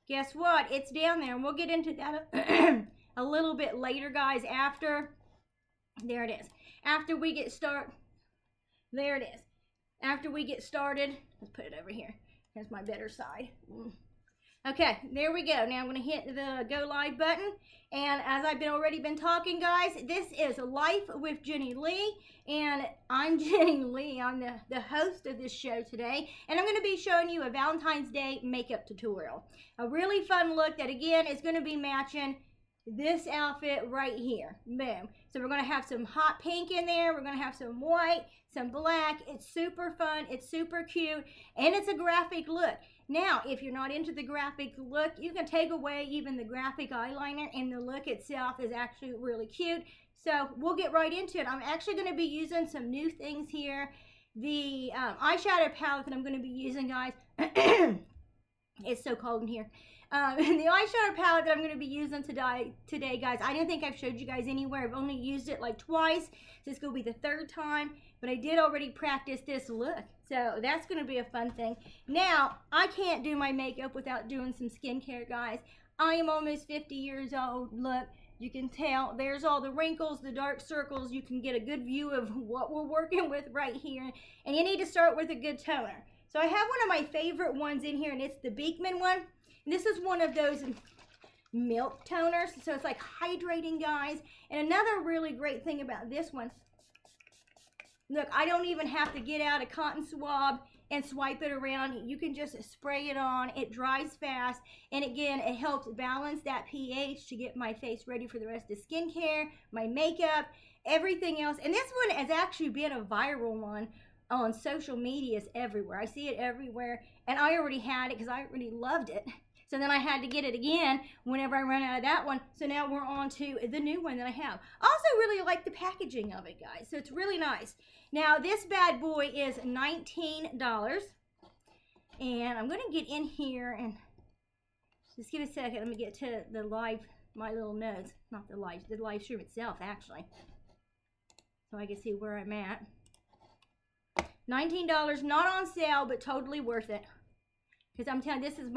guess what? It's down there, and we'll get into that a little bit later, guys, after. There it is. After we get started. There it is. After we get started, let's put it over here. Here's my better side. Okay, there we go. Now I'm going to hit the go live button. And as I've already been talking, guys, this is Life with Jenny Lee. And I'm Jenny Lee. I'm the host of this show today. And I'm going to be showing you a Valentine's Day makeup tutorial. A really fun look that, again, is going to be matching this outfit right here. Boom. So we're going to have some hot pink in there. We're going to have some white, some black. It's super fun. It's super cute. And it's a graphic look. Now, if you're not into the graphic look, you can take away even the graphic eyeliner, and the look itself is actually really cute. So we'll get right into it. I'm actually going to be using some new things here. The eyeshadow palette that I'm going to be using, guys, it's so cold in here. The eyeshadow palette that I'm going to be using today, guys, I don't think I've showed you guys anywhere. I've only used it like twice. So this is going to be the third time. But I did already practice this look. So that's going to be a fun thing. Now, I can't do my makeup without doing some skincare, guys. I am almost 50 years old. Look, you can tell. There's all the wrinkles, the dark circles. You can get a good view of what we're working with right here. And you need to start with a good toner. So I have one of my favorite ones in here, and it's the Beekman one. And this is one of those milk toners. So it's like hydrating, guys. And another really great thing about this one, look, I don't even have to get out a cotton swab and swipe it around. You can just spray it on. It dries fast. And again, it helps balance that pH to get my face ready for the rest of skincare, my makeup, everything else. And this one has actually been a viral one on social media. Everywhere. I see it everywhere. And I already had it because I already loved it. So then I had to get it again whenever I ran out of that one. So now we're on to the new one that I have. I also really like the packaging of it, guys. So it's really nice. Now this bad boy is $19. And I'm going to get in here and just give a second. Let me get to the live, my little notes. Not the live stream itself, actually. So I can see where I'm at. $19, not on sale, but totally worth it. Because I'm telling you, this is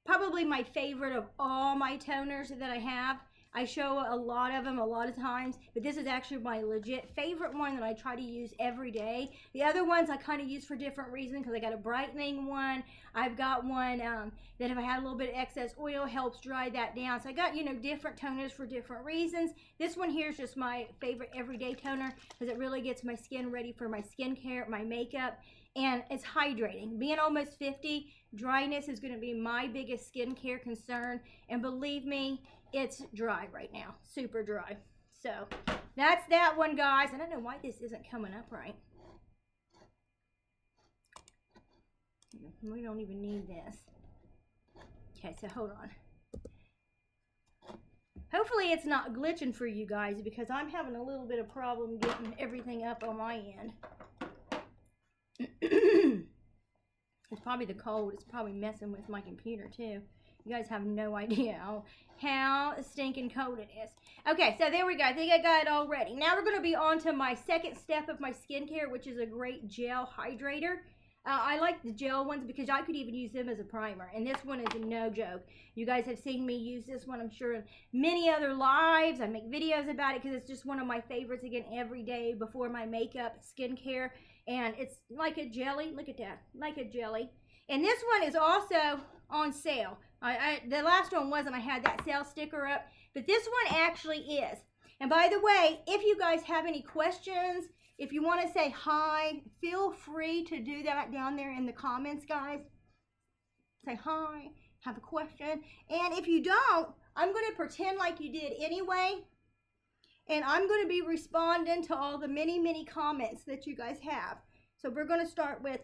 probably my favorite of all my toners that I have. I show a lot of them a lot of times, but this is actually my legit favorite one that I try to use every day. The other ones I kind of use for different reasons, because I got a brightening one. I've got one that if I had a little bit of excess oil, helps dry that down. So I got, different toners for different reasons. This one here is just my favorite everyday toner because it really gets my skin ready for my skincare, my makeup, and it's hydrating. Being almost 50, dryness is going to be my biggest skincare concern, and believe me, it's dry right now, super dry. So that's that one, guys. I don't know why this isn't coming up right. We don't even need this. Okay, so hold on. Hopefully it's not glitching for you guys, because I'm having a little bit of problem getting everything up on my end. It's probably the cold. It's probably messing with my computer too. You guys have no idea how stinking cold it is. Okay, so there we go. I think I got it all ready. Now we're going to be on to my second step of my skincare, which is a great gel hydrator. I like the gel ones because I could even use them as a primer. And this one is no joke. You guys have seen me use this one, I'm sure, in many other lives. I make videos about it because it's just one of my favorites, again, every day before my makeup, skincare. And it's like a jelly. Look at that. Like a jelly. And this one is also on sale. The last one wasn't. I had that sale sticker up. But this one actually is. And by the way, if you guys have any questions, if you want to say hi, feel free to do that down there in the comments, guys. Say hi, have a question. And if you don't, I'm going to pretend like you did anyway. And I'm going to be responding to all the many, many comments that you guys have. So we're going to start with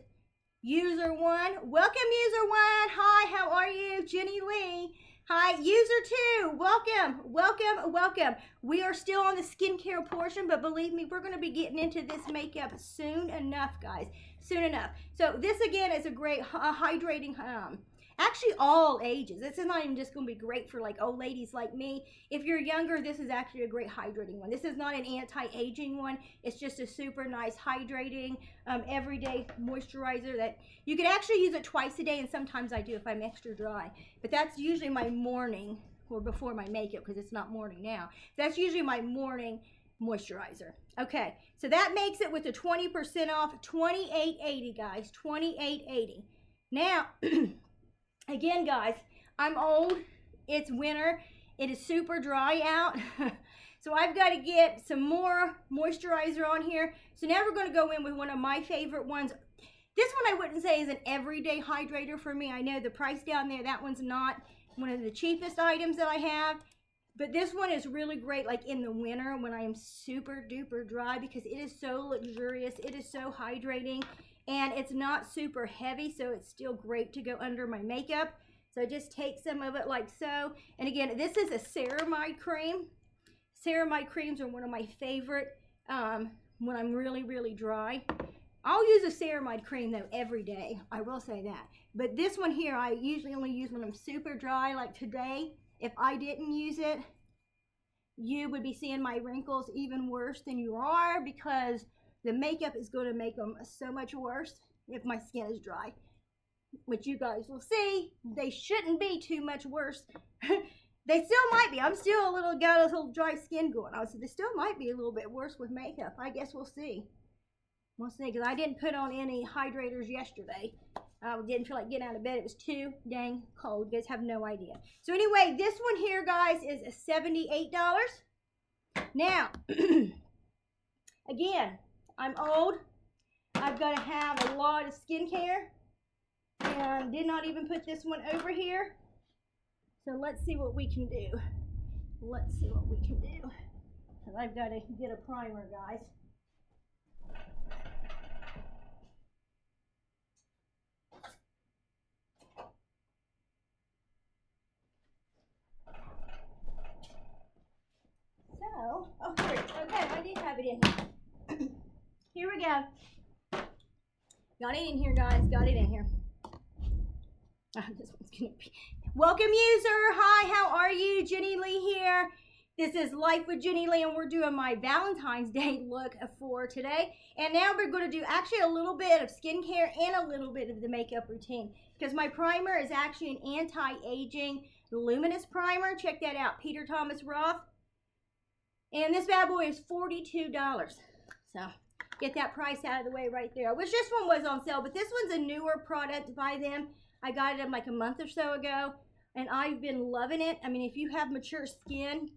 User 1. Welcome, User 1. Hi, how are you? Jenny Lee. Hi, User 2. Welcome, welcome, welcome. We are still on the skincare portion, but believe me, we're going to be getting into this makeup soon enough, guys. Soon enough. So this, again, is a great hydrating actually all ages. This is not even just going to be great for like old ladies like me. If you're younger, this is actually a great hydrating one. This is not an anti-aging one. It's just a super nice hydrating everyday moisturizer that you can actually use it twice a day, and sometimes I do if I'm extra dry. But that's usually my morning or before my makeup, because it's not morning now. That's usually my morning moisturizer. Okay, so that makes it with the 20% off, $28.80, guys, $28.80. Now, again, guys, I'm old. It's winter. It is super dry out. So I've got to get some more moisturizer on here. So now we're going to go in with one of my favorite ones. This one I wouldn't say is an everyday hydrator for me. I know the price down there, that one's not one of the cheapest items that I have. But this one is really great like in the winter when I am super duper dry, because it is so luxurious. It is so hydrating, and it's not super heavy, so it's still great to go under my makeup. So just take some of it like so. And again, this is a ceramide cream. Ceramide creams are one of my favorite when I'm really, really dry. I'll use a ceramide cream though every day, I will say that. But this one here, I usually only use when I'm super dry, like today. If I didn't use it, you would be seeing my wrinkles even worse than you are, because the makeup is going to make them so much worse if my skin is dry, which you guys will see. They shouldn't be too much worse. They still might be. I'm still got a little dry skin going on, so they still might be a little bit worse with makeup. I guess we'll see. We'll see, because I didn't put on any hydrators yesterday. I didn't feel like getting out of bed. It was too dang cold. You guys have no idea. So anyway, this one here, guys, is $78. Now, again, I'm old. I've got to have a lot of skincare, and did not even put this one over here. So let's see what we can do. Let's see what we can do. Because I've got to get a primer, guys. So, oh, here it is. Okay, I did have it in here. Here we go. Got it in here, guys. Got it in here. This one's gonna be. Welcome, user. Hi, how are you? Jenny Lee here. This is Life with Jenny Lee, and we're doing my Valentine's Day look for today. And now we're going to do actually a little bit of skincare and a little bit of the makeup routine, because my primer is actually an anti-aging luminous primer. Check that out, Peter Thomas Roth. And this bad boy is $42. So get that price out of the way right there. I wish this one was on sale, but this one's a newer product by them. I got it like a month or so ago, and I've been loving it. I mean, if you have mature skin,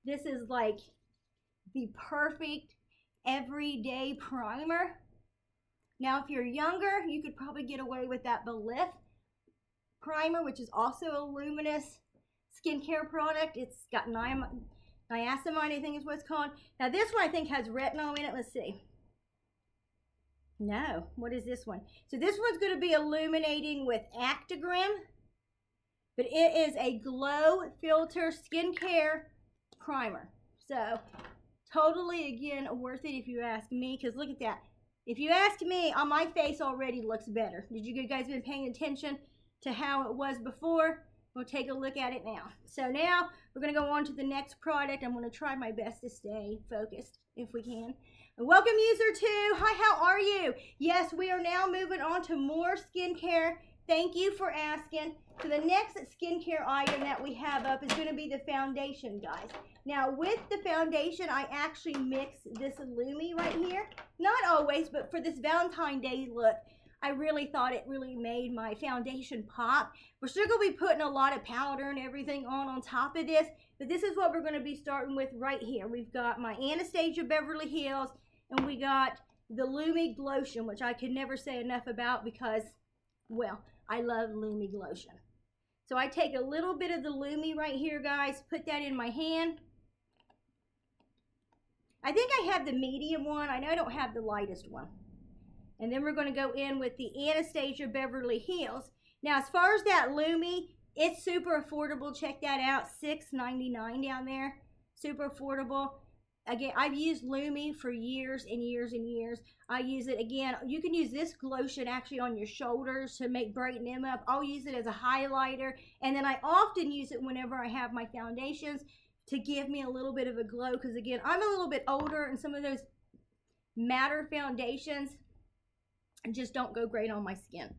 this is like the perfect everyday primer. Now, if you're younger, you could probably get away with that Belif primer, which is also a luminous skincare product. It's got niacinamide, I think is what it's called. Now, this one I think has retinol in it. Let's see. No, what is this one? So this one's going to be illuminating with Actigrim, but it is a glow filter skincare primer. So totally, again, worth it if you ask me, because look at that. If you ask me, on my face already looks better. Did you guys been paying attention to how it was before? We'll take a look at it now. So now we're going to go on to the next product. I'm going to try my best to stay focused if we can. And welcome, user 2. Hi, how are you? Yes, we are now moving on to more skincare. Thank you for asking. So the next skincare item that we have up is going to be the foundation, guys. Now, with the foundation, I actually mix this Lumi right here. Not always, but for this Valentine's Day look, I really thought it really made my foundation pop. We're still going to be putting a lot of powder and everything on top of this, but this is what we're going to be starting with right here. We've got my Anastasia Beverly Hills, and we got the Lumi Glotion, which I could never say enough about because, well, I love Lumi Glotion. So I take a little bit of the Lumi right here, guys, put that in my hand. I think I have the medium one. I know I don't have the lightest one. And then we're going to go in with the Anastasia Beverly Hills. Now, as far as that Lumi, it's super affordable. Check that out, $6.99 down there. Super affordable. again, I've used Lumi for years and years and years. I use it again. You can use this lotion actually on your shoulders to make brighten them up. I'll use it as a highlighter, and then I often use it whenever I have my foundations to give me a little bit of a glow, because again, I'm a little bit older and some of those matte foundations just don't go great on my skin.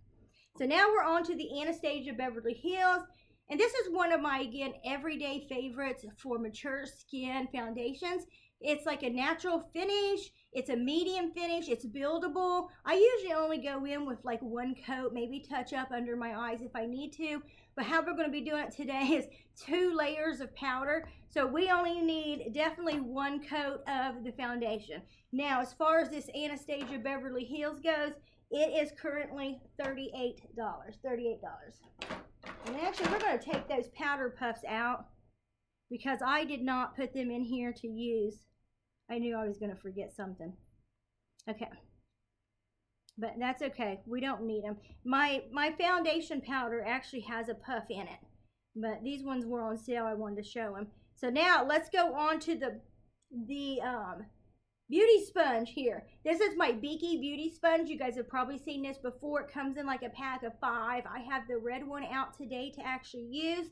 So now we're on to the Anastasia Beverly Hills. And this is one of my, again, everyday favorites for mature skin foundations. It's like a natural finish. It's a medium finish. It's buildable. I usually only go in with like one coat, maybe touch up under my eyes if I need to. But how we're going to be doing it today is 2 layers of powder. So we only need definitely 1 coat of the foundation. Now, as far as this Anastasia Beverly Hills goes, it is currently $38. $38. And actually, we're going to take those powder puffs out because I did not put them in here to use. I knew I was going to forget something. Okay. But that's okay. We don't need them. My foundation powder actually has a puff in it. But these ones were on sale. I wanted to show them. So now, let's go on to the beauty sponge here. This is my Beaky beauty sponge. You guys have probably seen this before. It comes in like a pack of 5. I have the red one out today to actually use.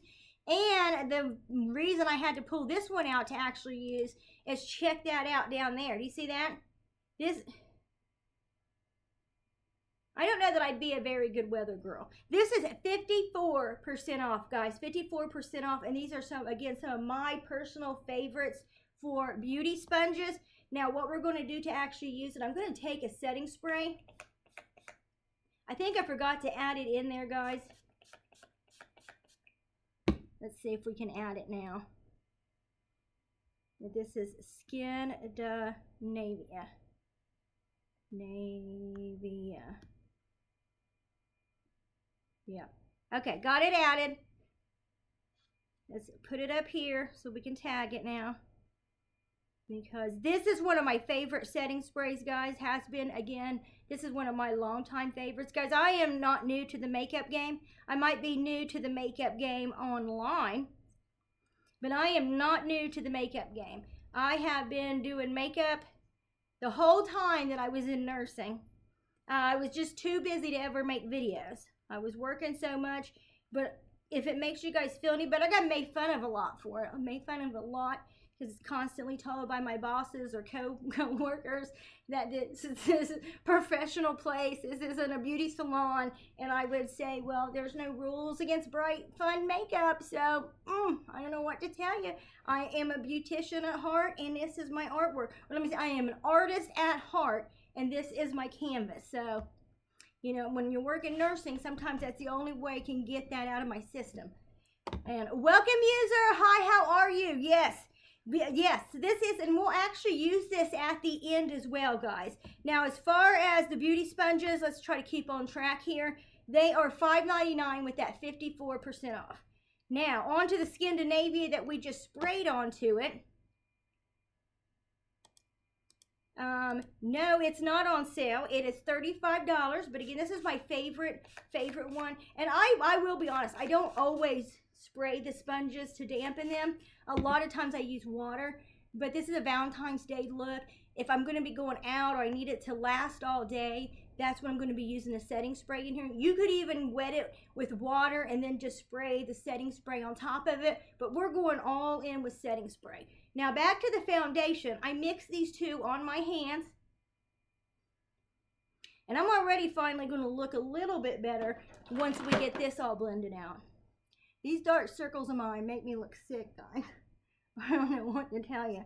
And the reason I had to pull this one out to actually use is check that out down there. Do you see that? I don't know that I'd be a very good weather girl. This is 54% off, guys. 54% off. And these are some of my personal favorites for beauty sponges. Now, what we're going to do to actually use it, I'm going to take a setting spray. I think I forgot to add it in there, guys. Let's see if we can add it now. This is Skin de Navia. Yeah. Okay, got it added. Let's put it up here so we can tag it now. Because this is one of my favorite setting sprays, guys. Has been, again, this is one of my longtime favorites. Guys, I am not new to the makeup game. I might be new to the makeup game online, but I am not new to the makeup game. I have been doing makeup the whole time that I was in nursing. I was just too busy to ever make videos. I was working so much, but if it makes you guys feel any better, I got made fun of a lot for it. I made fun of it a lot. Because it's constantly told by my bosses or co-workers that this is a professional place, this isn't a beauty salon, and I would say, well, there's no rules against bright, fun makeup, so I don't know what to tell you. I am a beautician at heart, and this is my artwork. Well, let me say, I am an artist at heart, and this is my canvas. So, you know, when you're working nursing, sometimes that's the only way I can get that out of my system. And welcome, user. Hi, how are you? Yes, this is, and we'll actually use this at the end as well, guys. Now, as far as the beauty sponges, let's try to keep on track here. They are $5.99 with that 54% off. Now, onto the Skin de Navia that we just sprayed onto it. No, it's not on sale. It is $35, but again, this is my favorite one. And I will be honest, I don't always spray the sponges to dampen them. A lot of times I use water, but this is a Valentine's Day look. If I'm going to be going out or I need it to last all day, that's when I'm going to be using the setting spray in here. You could even wet it with water and then just spray the setting spray on top of it, but we're going all in with setting spray. Now back to the foundation. I mix these two on my hands, and I'm already finally going to look a little bit better once we get this all blended out. These dark circles of mine make me look sick, guys. I don't know what to tell you.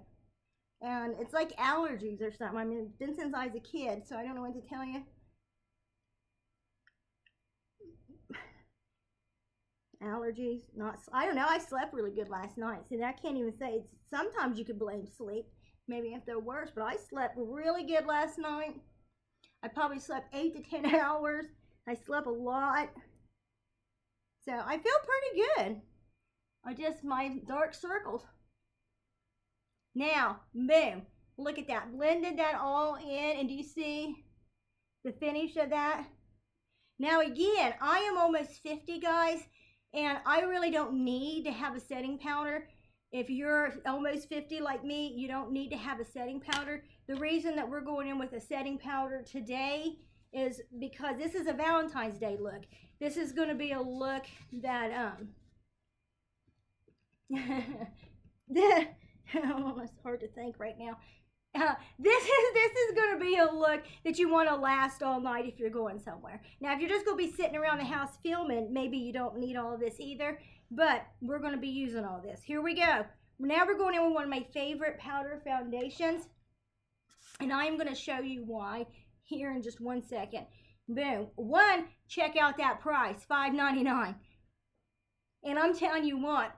And it's like allergies or something. I mean, it's been since I was a kid, so I don't know what to tell you. Allergies, I don't know. I slept really good last night. See, I can't even say. Sometimes you could blame sleep. Maybe if they're worse, but I slept really good last night. I probably slept 8 to 10 hours. I slept a lot. So I feel pretty good. My dark circles. Now, boom. Look at that. Blended that all in. And do you see the finish of that? Now again, I am almost 50, guys. And I really don't need to have a setting powder. If you're almost 50 like me, you don't need to have a setting powder. The reason that we're going in with a setting powder today is because this is a Valentine's Day look. This is going to be a look that, it's hard to think right now. This is going to be a look that you want to last all night if you're going somewhere. Now, if you're just going to be sitting around the house filming, maybe you don't need all of this either. But we're going to be using all this. Here we go. Now we're going in with one of my favorite powder foundations. And I am going to show you why here in just 1 second. Boom. One, check out that price, $5.99. And I'm telling you what,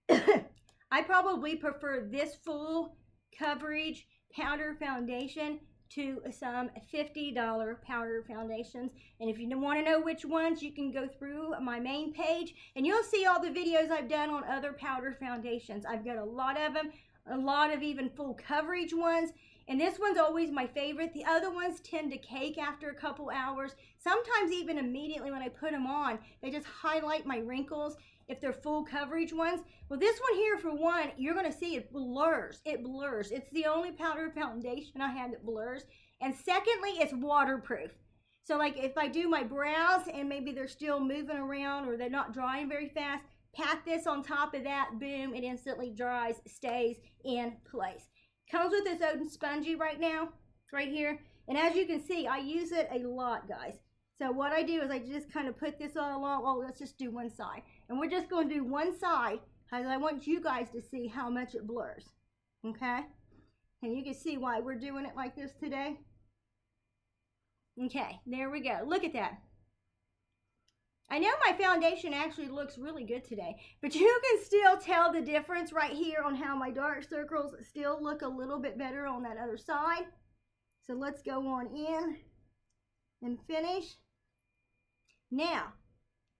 I probably prefer this full coverage powder foundation to some $50 powder foundations. And if you want to know which ones, you can go through my main page and you'll see all the videos I've done on other powder foundations. I've got a lot of them, a lot of even full coverage ones. And this one's always my favorite. The other ones tend to cake after a couple hours. Sometimes even immediately when I put them on, they just highlight my wrinkles if they're full coverage ones. Well, this one here, for one, you're going to see it blurs. It blurs. It's the only powder foundation I have that blurs. And secondly, it's waterproof. So like if I do my brows and maybe they're still moving around or they're not drying very fast, pat this on top of that, boom, it instantly dries, stays in place. Comes with its own spongy right now, right here. And as you can see, I use it a lot, guys. So what I do is I just kind of put this all along. Oh, let's just do one side. And we're just going to do one side because I want you guys to see how much it blurs. Okay? And you can see why we're doing it like this today. Okay, there we go. Look at that. I know my foundation actually looks really good today, but you can still tell the difference right here on how my dark circles still look a little bit better on that other side. So let's go on in and finish. Now,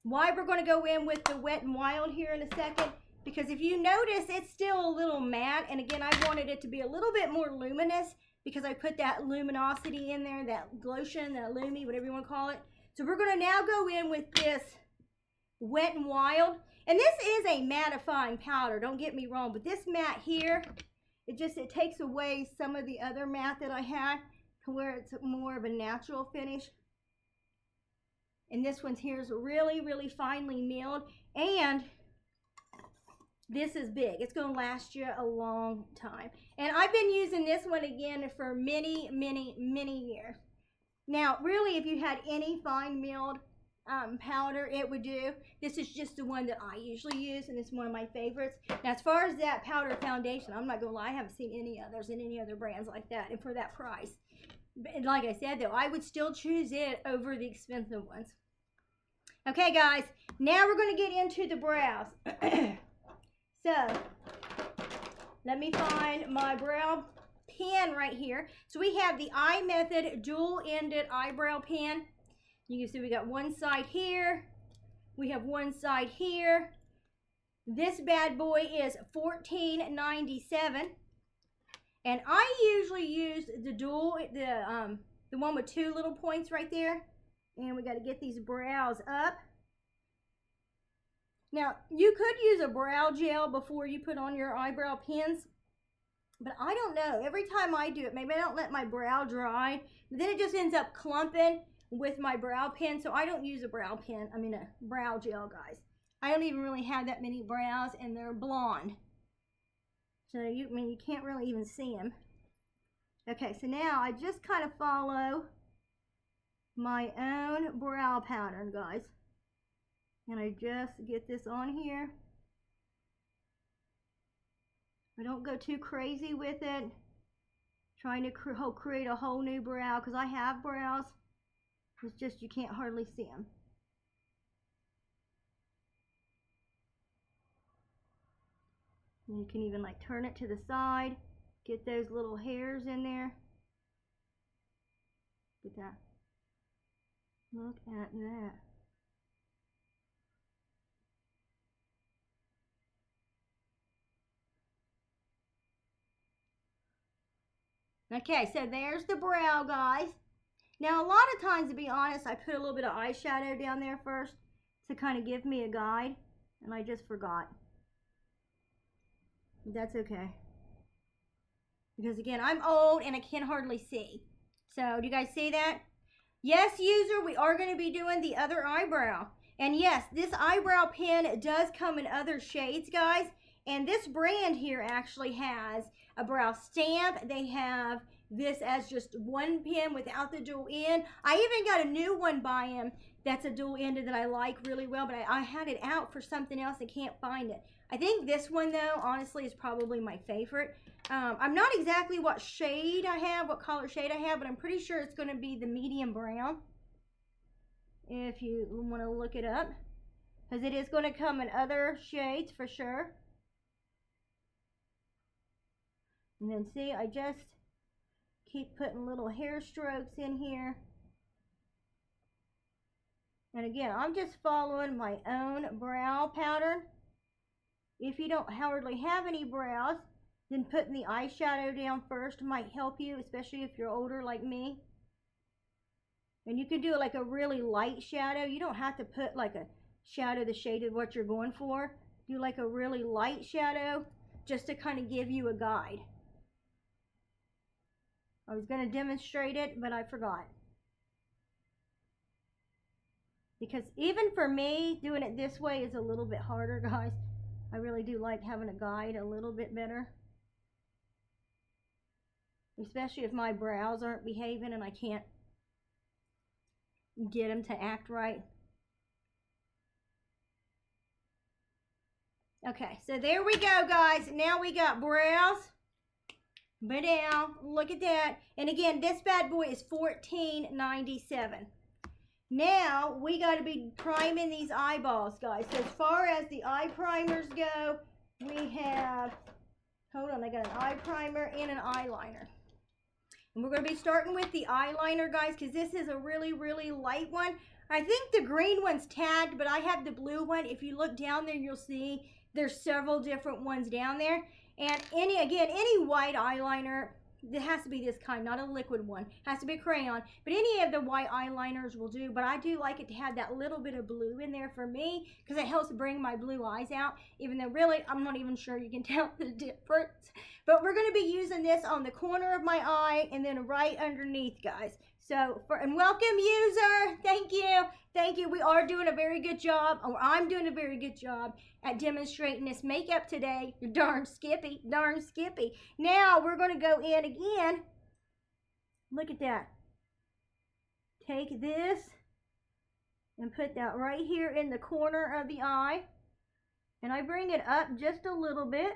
why we're going to go in with the Wet n Wild here in a second, because if you notice, it's still a little matte. And again, I wanted it to be a little bit more luminous because I put that luminosity in there, that glotion, that lumi, whatever you want to call it. So we're going to now go in with this Wet n Wild. And this is a mattifying powder, don't get me wrong, but this matte here, it takes away some of the other matte that I had to where it's more of a natural finish. And this one's here is really, really finely milled. And this is big. It's going to last you a long time. And I've been using this one again for many, many, many years. Now, really, if you had any fine milled powder, it would do. This is just the one that I usually use, and it's one of my favorites. Now, as far as that powder foundation, I'm not going to lie, I haven't seen any others in any other brands like that, and for that price. But like I said, though, I would still choose it over the expensive ones. Okay, guys, now we're going to get into the brows. So, let me find my brow pen right here. So we have the Eye Method dual-ended eyebrow pen. You can see we got one side here. We have one side here. This bad boy is $14.97. And I usually use the one with two little points right there. And we got to get these brows up. Now, you could use a brow gel before you put on your eyebrow pins. But I don't know. Every time I do it, maybe I don't let my brow dry. But then it just ends up clumping with my brow pen. So I don't use a brow gel, guys. I don't even really have that many brows, and they're blonde. So you can't really even see them. Okay, so now I just kind of follow my own brow pattern, guys. And I just get this on here. I don't go too crazy with it, trying to create a whole new brow, because I have brows. It's just you can't hardly see them. And you can even like turn it to the side, get those little hairs in there. Look at that. Look at that. Okay, so there's the brow, guys. Now, a lot of times, to be honest, I put a little bit of eyeshadow down there first to kind of give me a guide, and I just forgot. That's okay. Because again, I'm old and I can hardly see. So, do you guys see that? Yes, user, we are going to be doing the other eyebrow. And yes, this eyebrow pen does come in other shades, guys. And this brand here actually has a brow stamp. They have this as just one pen without the dual end. I even got a new one by him that's a dual ended that I like really well, but I had it out for something else. I can't find it. I think this one, though, honestly, is probably my favorite. I'm not exactly what shade I have, what color shade I have, but I'm pretty sure it's going to be the medium brown. If you want to look it up. Because it is going to come in other shades for sure. And then see, I just keep putting little hair strokes in here. And again, I'm just following my own brow pattern. If you don't hardly have any brows, then putting the eyeshadow down first might help you, especially if you're older like me. And you can do like a really light shadow. You don't have to put like a shadow the shade of what you're going for. Do like a really light shadow just to kind of give you a guide. I was going to demonstrate it, but I forgot. Because even for me, doing it this way is a little bit harder, guys. I really do like having a guide a little bit better. Especially if my brows aren't behaving and I can't get them to act right. Okay, so there we go, guys. Now we got brows. But now, look at that. And again, this bad boy is $14.97. Now, we got to be priming these eyeballs, guys. So as far as the eye primers go, we have, hold on, I got an eye primer and an eyeliner. And we're going to be starting with the eyeliner, guys, because this is a really, really light one. I think the green one's tagged, but I have the blue one. If you look down there, you'll see there's several different ones down there. And any white eyeliner, it has to be this kind, not a liquid one. It has to be a crayon. But any of the white eyeliners will do. But I do like it to have that little bit of blue in there for me because it helps bring my blue eyes out. Even though really, I'm not even sure you can tell the difference. But we're going to be using this on the corner of my eye and then right underneath, guys. So, and welcome, user. Thank you. Thank you. We are doing a very good job, or I'm doing a very good job at demonstrating this makeup today. You're darn Skippy, darn Skippy. Now, we're going to go in again. Look at that. Take this and put that right here in the corner of the eye. And I bring it up just a little bit.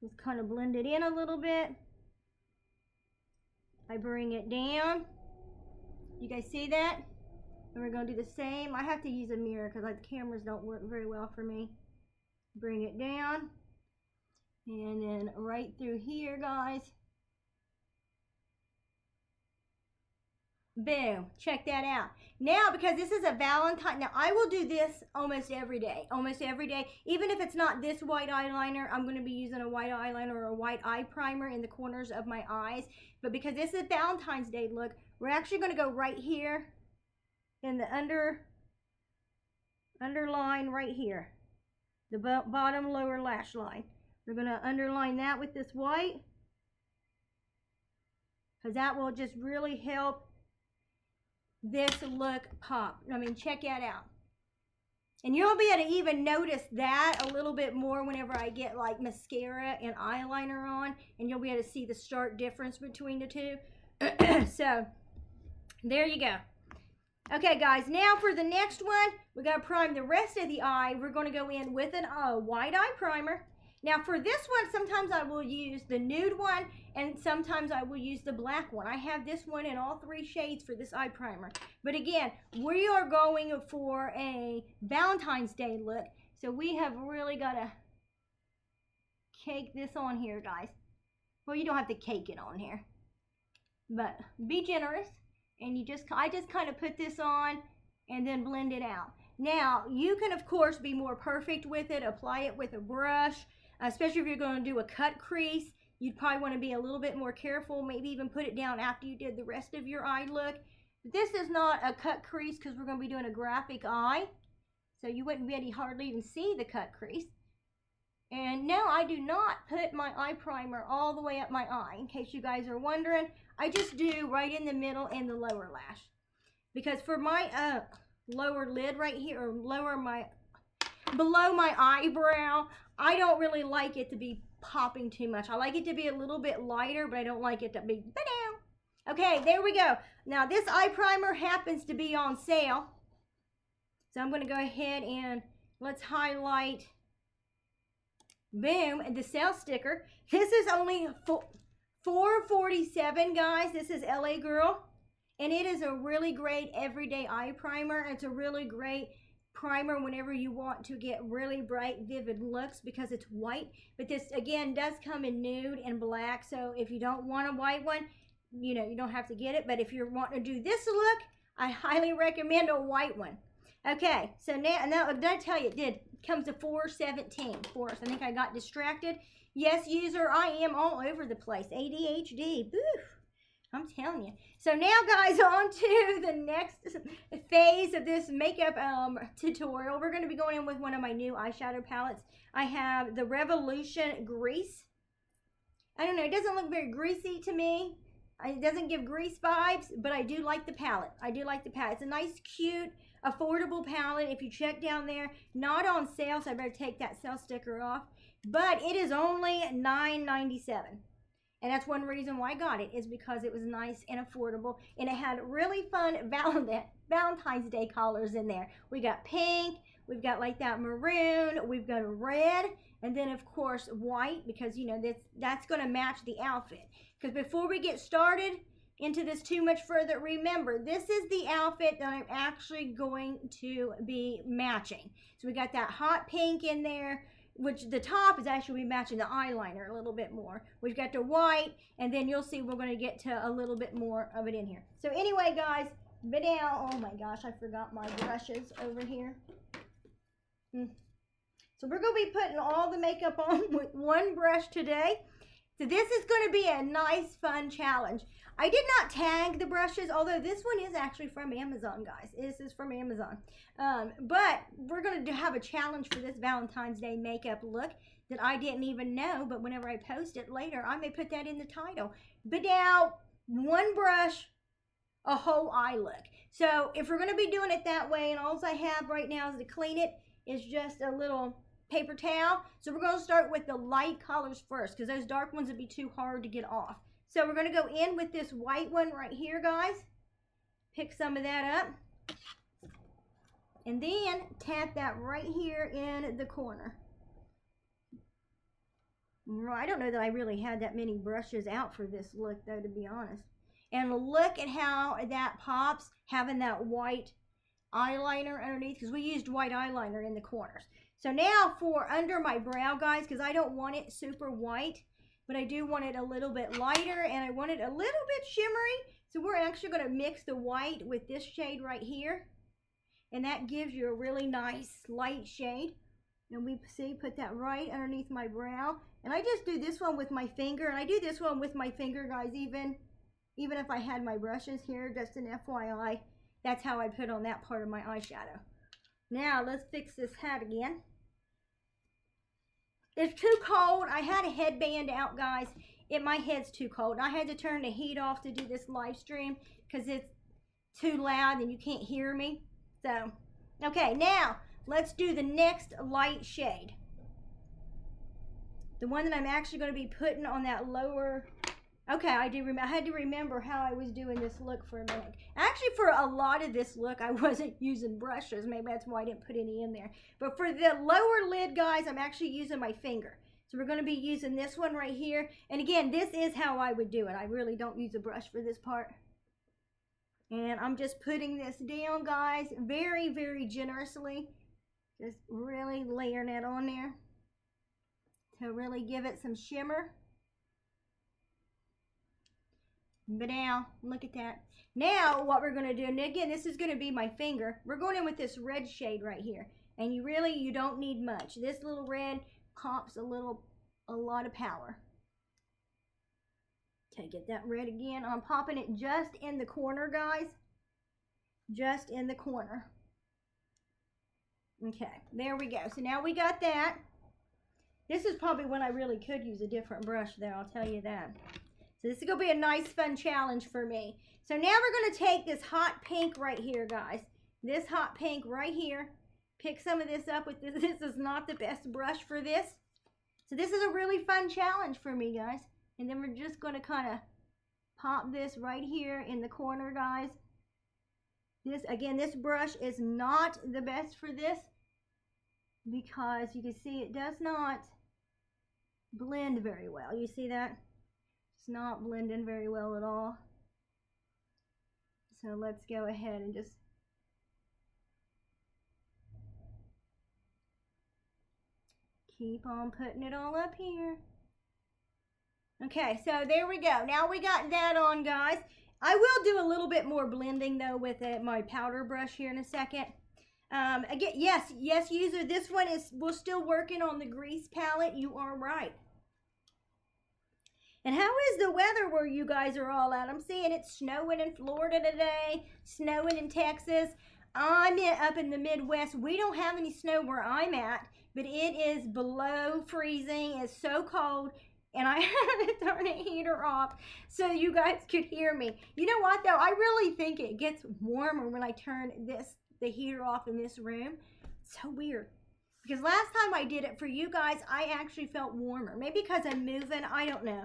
Just kind of blend it in a little bit. I bring it down. You guys see that? And we're going to do the same. I have to use a mirror because the cameras don't work very well for me. Bring it down. And then right through here, guys. Boom. Check that out. Now, because this is a Valentine, now I will do this almost every day. Almost every day. Even if it's not this white eyeliner, I'm going to be using a white eyeliner or a white eye primer in the corners of my eyes. But because this is Valentine's Day look, we're actually going to go right here in the underline right here. The bottom lower lash line. We're going to underline that with this white. Because that will just really help this look pop. I mean, check that out. And you'll be able to even notice that a little bit more whenever I get like mascara and eyeliner on. And you'll be able to see the stark difference between the two. So, there you go. Okay, guys, now for the next one, we got to prime the rest of the eye. We're going to go in with a white eye primer. Now, for this one, sometimes I will use the nude one, and sometimes I will use the black one. I have this one in all three shades for this eye primer. But again, we are going for a Valentine's Day look, so we have really got to cake this on here, guys. Well, you don't have to cake it on here, but be generous. And I just kind of put this on and then blend it out. Now, you can, of course, be more perfect with it. Apply it with a brush, especially if you're going to do a cut crease. You'd probably want to be a little bit more careful. Maybe even put it down after you did the rest of your eye look. This is not a cut crease because we're going to be doing a graphic eye. So you wouldn't be able to hardly even see the cut crease. And no, I do not put my eye primer all the way up my eye, in case you guys are wondering. I just do right in the middle and the lower lash. Because for my lower lid right here, or below my eyebrow, I don't really like it to be popping too much. I like it to be a little bit lighter, but I don't like it to be, okay, there we go. Now this eye primer happens to be on sale. So I'm going to go ahead and let's highlight, boom, the sale sticker. This is only $4.47, guys. This is LA Girl. And it is a really great everyday eye primer. It's a really great primer whenever you want to get really bright, vivid looks, because it's white. But this, again, does come in nude and black. So if you don't want a white one, you know, you don't have to get it. But if you're wanting to do this look, I highly recommend a white one. Okay, so now did I tell you it comes to $4.17 for us? I think I got distracted. Yes, user, I am all over the place. ADHD. Oof, I'm telling you. So now, guys, on to the next phase of this makeup tutorial. We're going to be going in with one of my new eyeshadow palettes. I have the Revolution Grease. I don't know, it doesn't look very greasy to me. It doesn't give grease vibes, but I do like the palette. I do like the palette. It's a nice, cute, affordable palette. If you check down there, not on sale, so I better take that sale sticker off. But it is only $9.97. And that's one reason why I got it, is because it was nice and affordable. And it had really fun Valentine's Day colors in there. We got pink, we've got like that maroon, we've got a red, and then of course white, because you know that's going to match the outfit. Because before we get started into this too much further, remember, this is the outfit that I'm actually going to be matching. So we got that hot pink in there, which the top is actually matching the eyeliner a little bit more. We've got the white, and then you'll see we're going to get to a little bit more of it in here. So anyway, guys, but now, oh my gosh, I forgot my brushes over here. So we're going to be putting all the makeup on with one brush today. So this is going to be a nice, fun challenge. I did not tag the brushes, although this one is actually from Amazon, guys. This is from Amazon. But we're going to have a challenge for this Valentine's Day makeup look that I didn't even know, but whenever I post it later, I may put that in the title. But now, one brush, a whole eye look. So if we're going to be doing it that way, and all I have right now is to clean it, is just a little paper towel. So we're going to start with the light colors first, because those dark ones would be too hard to get off. So we're going to go in with this white one right here, guys. Pick some of that up. And then tap that right here in the corner. I don't know that I really had that many brushes out for this look, though, to be honest. And look at how that pops, having that white eyeliner underneath, because we used white eyeliner in the corners. So now for under my brow, guys, because I don't want it super white, but I do want it a little bit lighter, and I want it a little bit shimmery. So we're actually going to mix the white with this shade right here, and that gives you a really nice light shade. And we see, put that right underneath my brow. And I just do this one with my finger, and I do this one with my finger, guys, even if I had my brushes here, just an FYI. That's how I put on that part of my eyeshadow. Now let's fix this hat again. It's too cold. I had a headband out, guys. My head's too cold. I had to turn the heat off to do this live stream because it's too loud and you can't hear me. So, okay, now let's do the next light shade. The one that I'm actually going to be putting on that lower. Okay, I had to remember how I was doing this look for a minute. Actually, for a lot of this look, I wasn't using brushes. Maybe that's why I didn't put any in there. But for the lower lid, guys, I'm actually using my finger. So we're going to be using this one right here. And again, this is how I would do it. I really don't use a brush for this part. And I'm just putting this down, guys, very, very generously. Just really layering it on there to really give it some shimmer. But now, look at that. Now, what we're going to do, and again, this is going to be my finger. We're going in with this red shade right here. And you don't need much. This little red pops a lot of power. Okay, get that red again. I'm popping it just in the corner, guys. Just in the corner. Okay, there we go. So now we got that. This is probably when I really could use a different brush though, I'll tell you that. So this is going to be a nice fun challenge for me. So now we're going to take this hot pink right here, guys. This hot pink right here. Pick some of this up with this. This is not the best brush for this. So this is a really fun challenge for me, guys. And then we're just going to kind of pop this right here in the corner, guys. This, again, this brush is not the best for this because you can see it does not blend very well. You see that? It's not blending very well at all. So let's go ahead and just keep on putting it all up here. Okay, so there we go. Now we got that on, guys. I will do a little bit more blending though with my powder brush here in a second. Again, yes, user, this one is, we're still working on the grease palette. You are right. And how is the weather where you guys are all at? I'm seeing it's snowing in Florida today, snowing in Texas. I'm up in the Midwest. We don't have any snow where I'm at, but it is below freezing. It's so cold. And I had to turn the heater off so you guys could hear me. You know what though? I really think it gets warmer when I turn the heater off in this room. It's so weird. Because last time I did it for you guys, I actually felt warmer. Maybe because I'm moving, I don't know.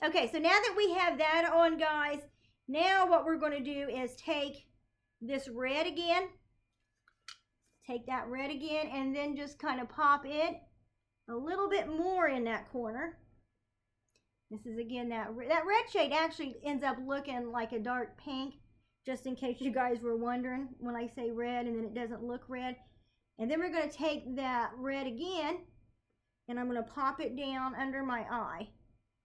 Okay, so now that we have that on, guys, now what we're going to do is take this red again. Take that red again and then just kind of pop it a little bit more in that corner. This is again that red shade actually ends up looking like a dark pink, just in case you guys were wondering when I say red and then it doesn't look red. And then we're going to take that red again and I'm going to pop it down under my eye.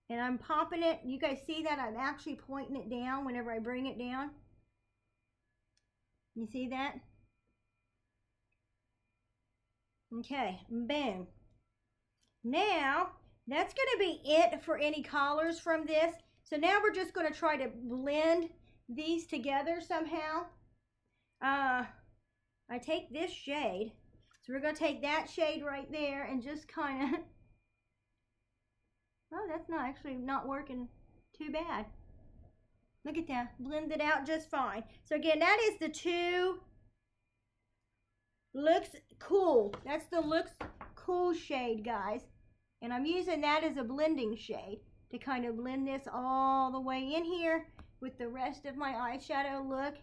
And I'm popping it, you guys see that? I'm actually pointing it down whenever I bring it down. You see that? Okay, boom. Now, that's going to be it for any colors from this. So now we're just going to try to blend these together somehow. I take this shade. So we're going to take that shade right there and just kind of... Oh, that's not actually not working too bad. Look at that. Blend it out just fine. So again, that is the two Looks Cool. That's the Looks Cool shade, guys. And I'm using that as a blending shade to kind of blend this all the way in here with the rest of my eyeshadow look.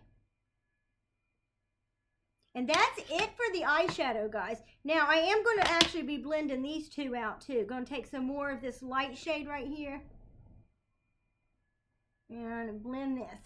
And that's it for the eyeshadow, guys. Now, I am going to actually be blending these two out, too. Going to take some more of this light shade right here. And blend this.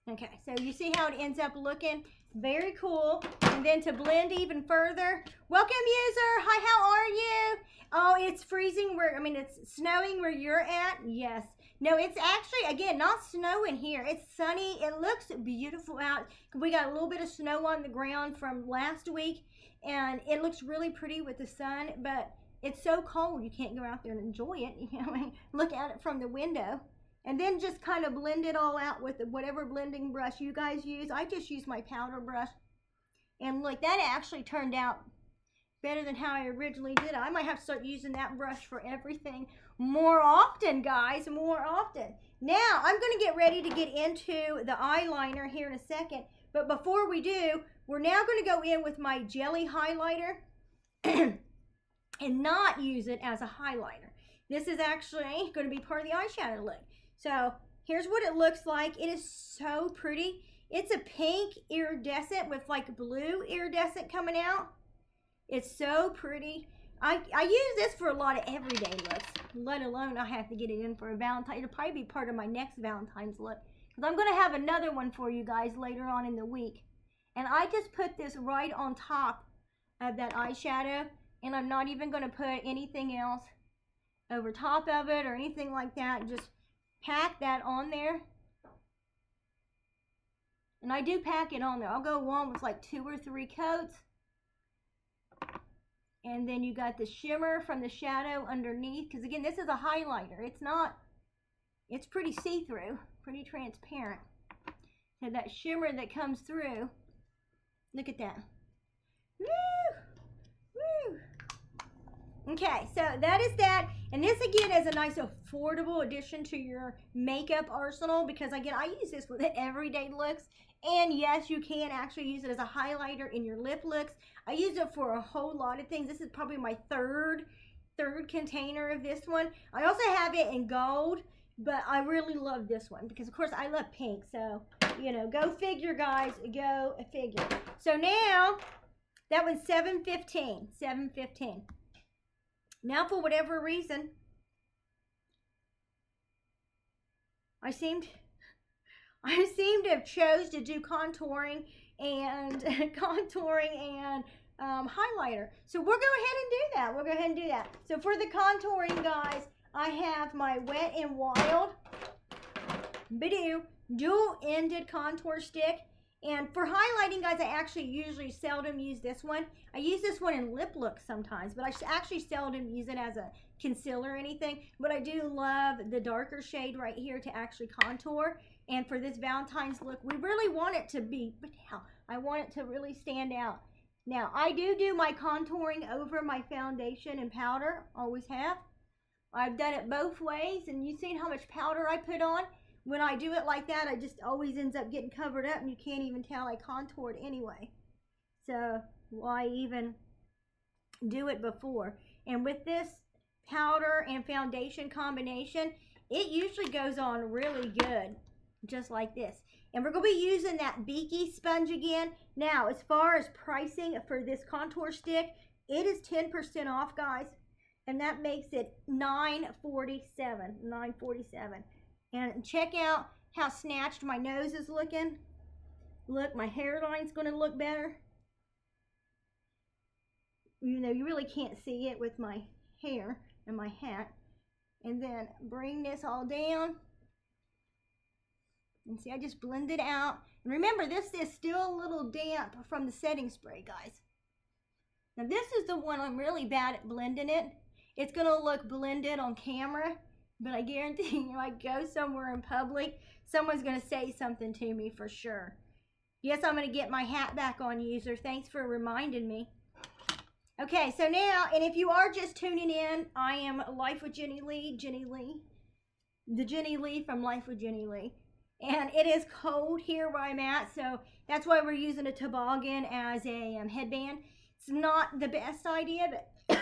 Okay, so you see how it ends up looking? Very cool. And then to blend even further, welcome user. Hi, how are you? Oh, it's freezing it's snowing where you're at? Yes. No, it's actually, again, not snowing here. It's sunny. It looks beautiful out. We got a little bit of snow on the ground from last week, and it looks really pretty with the sun, but it's so cold you can't go out there and enjoy it. You know, look at it from the window. And then just kind of blend it all out with whatever blending brush you guys use. I just use my powder brush. And look, that actually turned out better than how I originally did. I might have to start using that brush for everything more often, guys, more often. Now, I'm going to get ready to get into the eyeliner here in a second. But before we do, we're now going to go in with my jelly highlighter and not use it as a highlighter. This is actually going to be part of the eyeshadow look. So here's what it looks like. It is so pretty. It's a pink iridescent with like blue iridescent coming out. It's so pretty. I use this for a lot of everyday looks, let alone I have to get it in for a Valentine. It'll probably be part of my next Valentine's look, because I'm going to have another one for you guys later on in the week. And I just put this right on top of that eyeshadow, and I'm not even going to put anything else over top of it or anything like that. Just pack that on there. And I do pack it on there. I'll go on with like 2 or 3 coats. And then you got the shimmer from the shadow underneath. Because again, this is a highlighter. It's pretty see-through, pretty transparent. So that shimmer that comes through, look at that. Woo! Woo! Okay, so that is that. And this again is a nice affordable addition to your makeup arsenal because again, I use this with everyday looks. And yes, you can actually use it as a highlighter in your lip looks. I use it for a whole lot of things. This is probably my third container of this one. I also have it in gold, but I really love this one because of course I love pink. So, you know, go figure, guys, go figure. So now that was $7.15. Now for whatever reason, I seem to have chose to do contouring and highlighter. So we'll go ahead and do that. We'll go ahead and do that. So for the contouring, guys, I have my Wet n Wild dual-ended contour stick. And for highlighting, guys, I actually usually seldom use this one. I use this one in lip looks sometimes, but I actually seldom use it as a concealer or anything. But I do love the darker shade right here to actually contour. And for this Valentine's look, we really want it to be, I want it to really stand out. Now, I do my contouring over my foundation and powder, always have. I've done it both ways, and you've seen how much powder I put on. When I do it like that, I just always ends up getting covered up, and you can't even tell I contoured anyway. So, why even do it before? And with this powder and foundation combination, it usually goes on really good, just like this. And we're going to be using that Beaky sponge again. Now, as far as pricing for this contour stick, it is 10% off, guys. And that makes it $9.47. And check out how snatched my nose is looking. Look, my hairline's going to look better. You know, you really can't see it with my hair and my hat. And then bring this all down. And see, I just blend it out. And remember, this is still a little damp from the setting spray, guys. Now, this is the one I'm really bad at blending it. It's going to look blended on camera. But I guarantee you, I go somewhere in public, someone's going to say something to me for sure. Yes, I'm going to get my hat back on, user. Thanks for reminding me. Okay, so now, and if you are just tuning in, I am Life with Jenny Lee. The Jenny Lee from Life with Jenny Lee. And it is cold here where I'm at, so that's why we're using a toboggan as a headband. It's not the best idea, but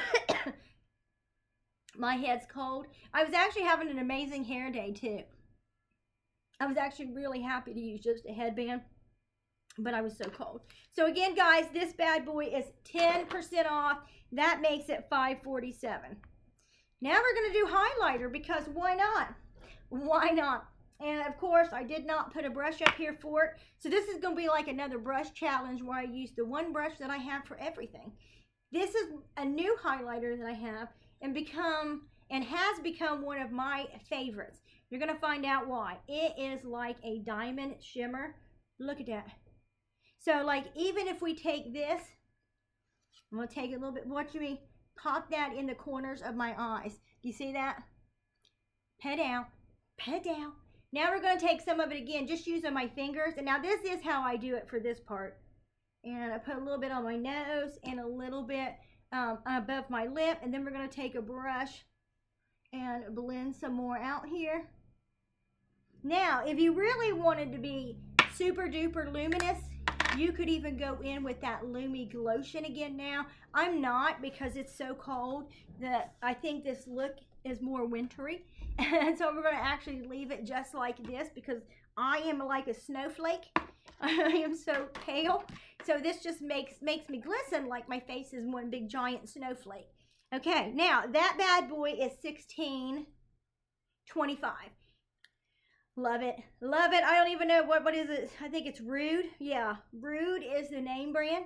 my head's cold. I was actually having an amazing hair day too. I was actually really happy to use just a headband, but I was so cold. So again, guys, this bad boy is 10% off. That makes it $5.47. Now we're going to do highlighter because why not? Why not? And of course, I did not put a brush up here for it. So this is going to be like another brush challenge where I use the one brush that I have for everything. This is a new highlighter that I have and has become one of my favorites. You're going to find out why. It is like a diamond shimmer. Look at that. So like even if we take this, I'm going to take a little bit, watch me pop that in the corners of my eyes. Do you see that? Pet down, pet down. Now we're going to take some of it again, just using my fingers. And now this is how I do it for this part. And I put a little bit on my nose and a little bit above my lip. And then we're going to take a brush and blend some more out here. Now, if you really wanted to be super duper luminous, you could even go in with that Lumi Glotion again now. I'm not, because it's so cold that I think this look is more wintry. And so we're going to actually leave it just like this because I am like a snowflake. I am so pale. So this just makes me glisten like my face is one big giant snowflake. Okay, now that bad boy is $16.25. Love it. Love it. I don't even know what is it. I think it's Rude. Yeah, Rude is the name brand.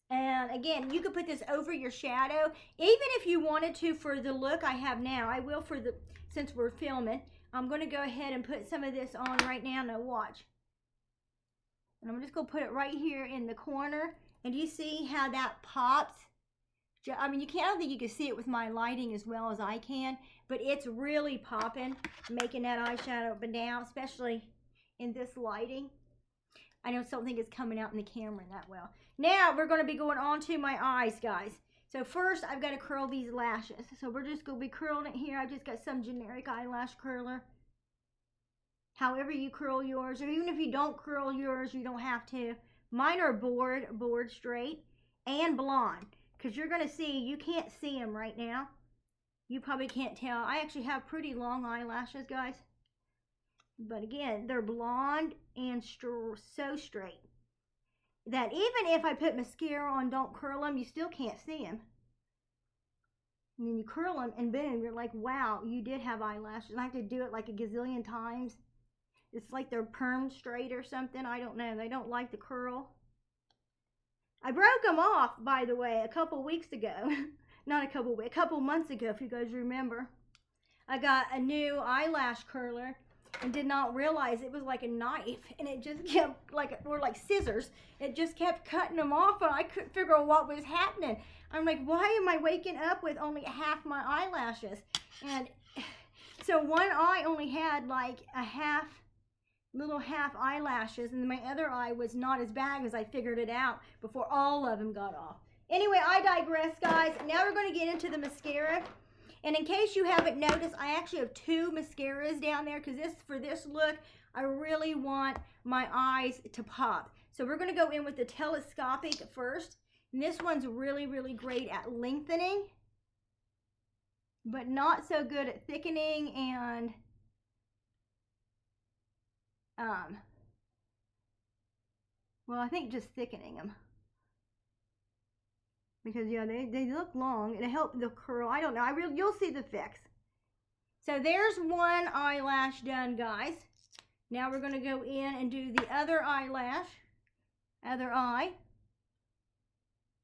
And again, you could put this over your shadow. Even if you wanted to for the look I have now. I will for the, since we're filming. I'm going to go ahead and put some of this on right now. Now watch. And I'm just going to put it right here in the corner. And you see how that pops? I mean, I don't think you can see it with my lighting as well as I can, but it's really popping, making that eyeshadow up and down, especially in this lighting. I don't think it's coming out in the camera that well. Now we're going to be going on to my eyes, guys. So first, I've got to curl these lashes. So we're just going to be curling it here. I've just got some generic eyelash curler. However you curl yours, or even if you don't curl yours, you don't have to. Mine are board straight, and blonde. Because you're going to see, you can't see them right now. You probably can't tell. I actually have pretty long eyelashes, guys. But again, they're blonde and so straight that even if I put mascara on, don't curl them, you still can't see them. And then you curl them and boom, you're like, wow, you did have eyelashes. I have to do it like a gazillion times. It's like they're perm straight or something. I don't know. They don't like the curl. I broke them off, by the way, a couple weeks ago. Not a couple months ago, if you guys remember. I got a new eyelash curler and did not realize it was like a knife, and it just kept or like scissors. It just kept cutting them off, and I couldn't figure out what was happening. I'm like, why am I waking up with only half my eyelashes? And so one eye only had like a little half eyelashes, and my other eye was not as bad as I figured it out before all of them got off. Anyway, I digress, guys. Now we're going to get into the mascara. And in case you haven't noticed, I actually have two mascaras down there because for this look, I really want my eyes to pop. So we're going to go in with the telescopic first. And this one's really, really great at lengthening, but not so good at thickening and well, I think just thickening them. Because, yeah, they look long. It'll help the curl. I don't know. You'll see the fix. So there's one eyelash done, guys. Now we're going to go in and do the other eyelash. Other eye.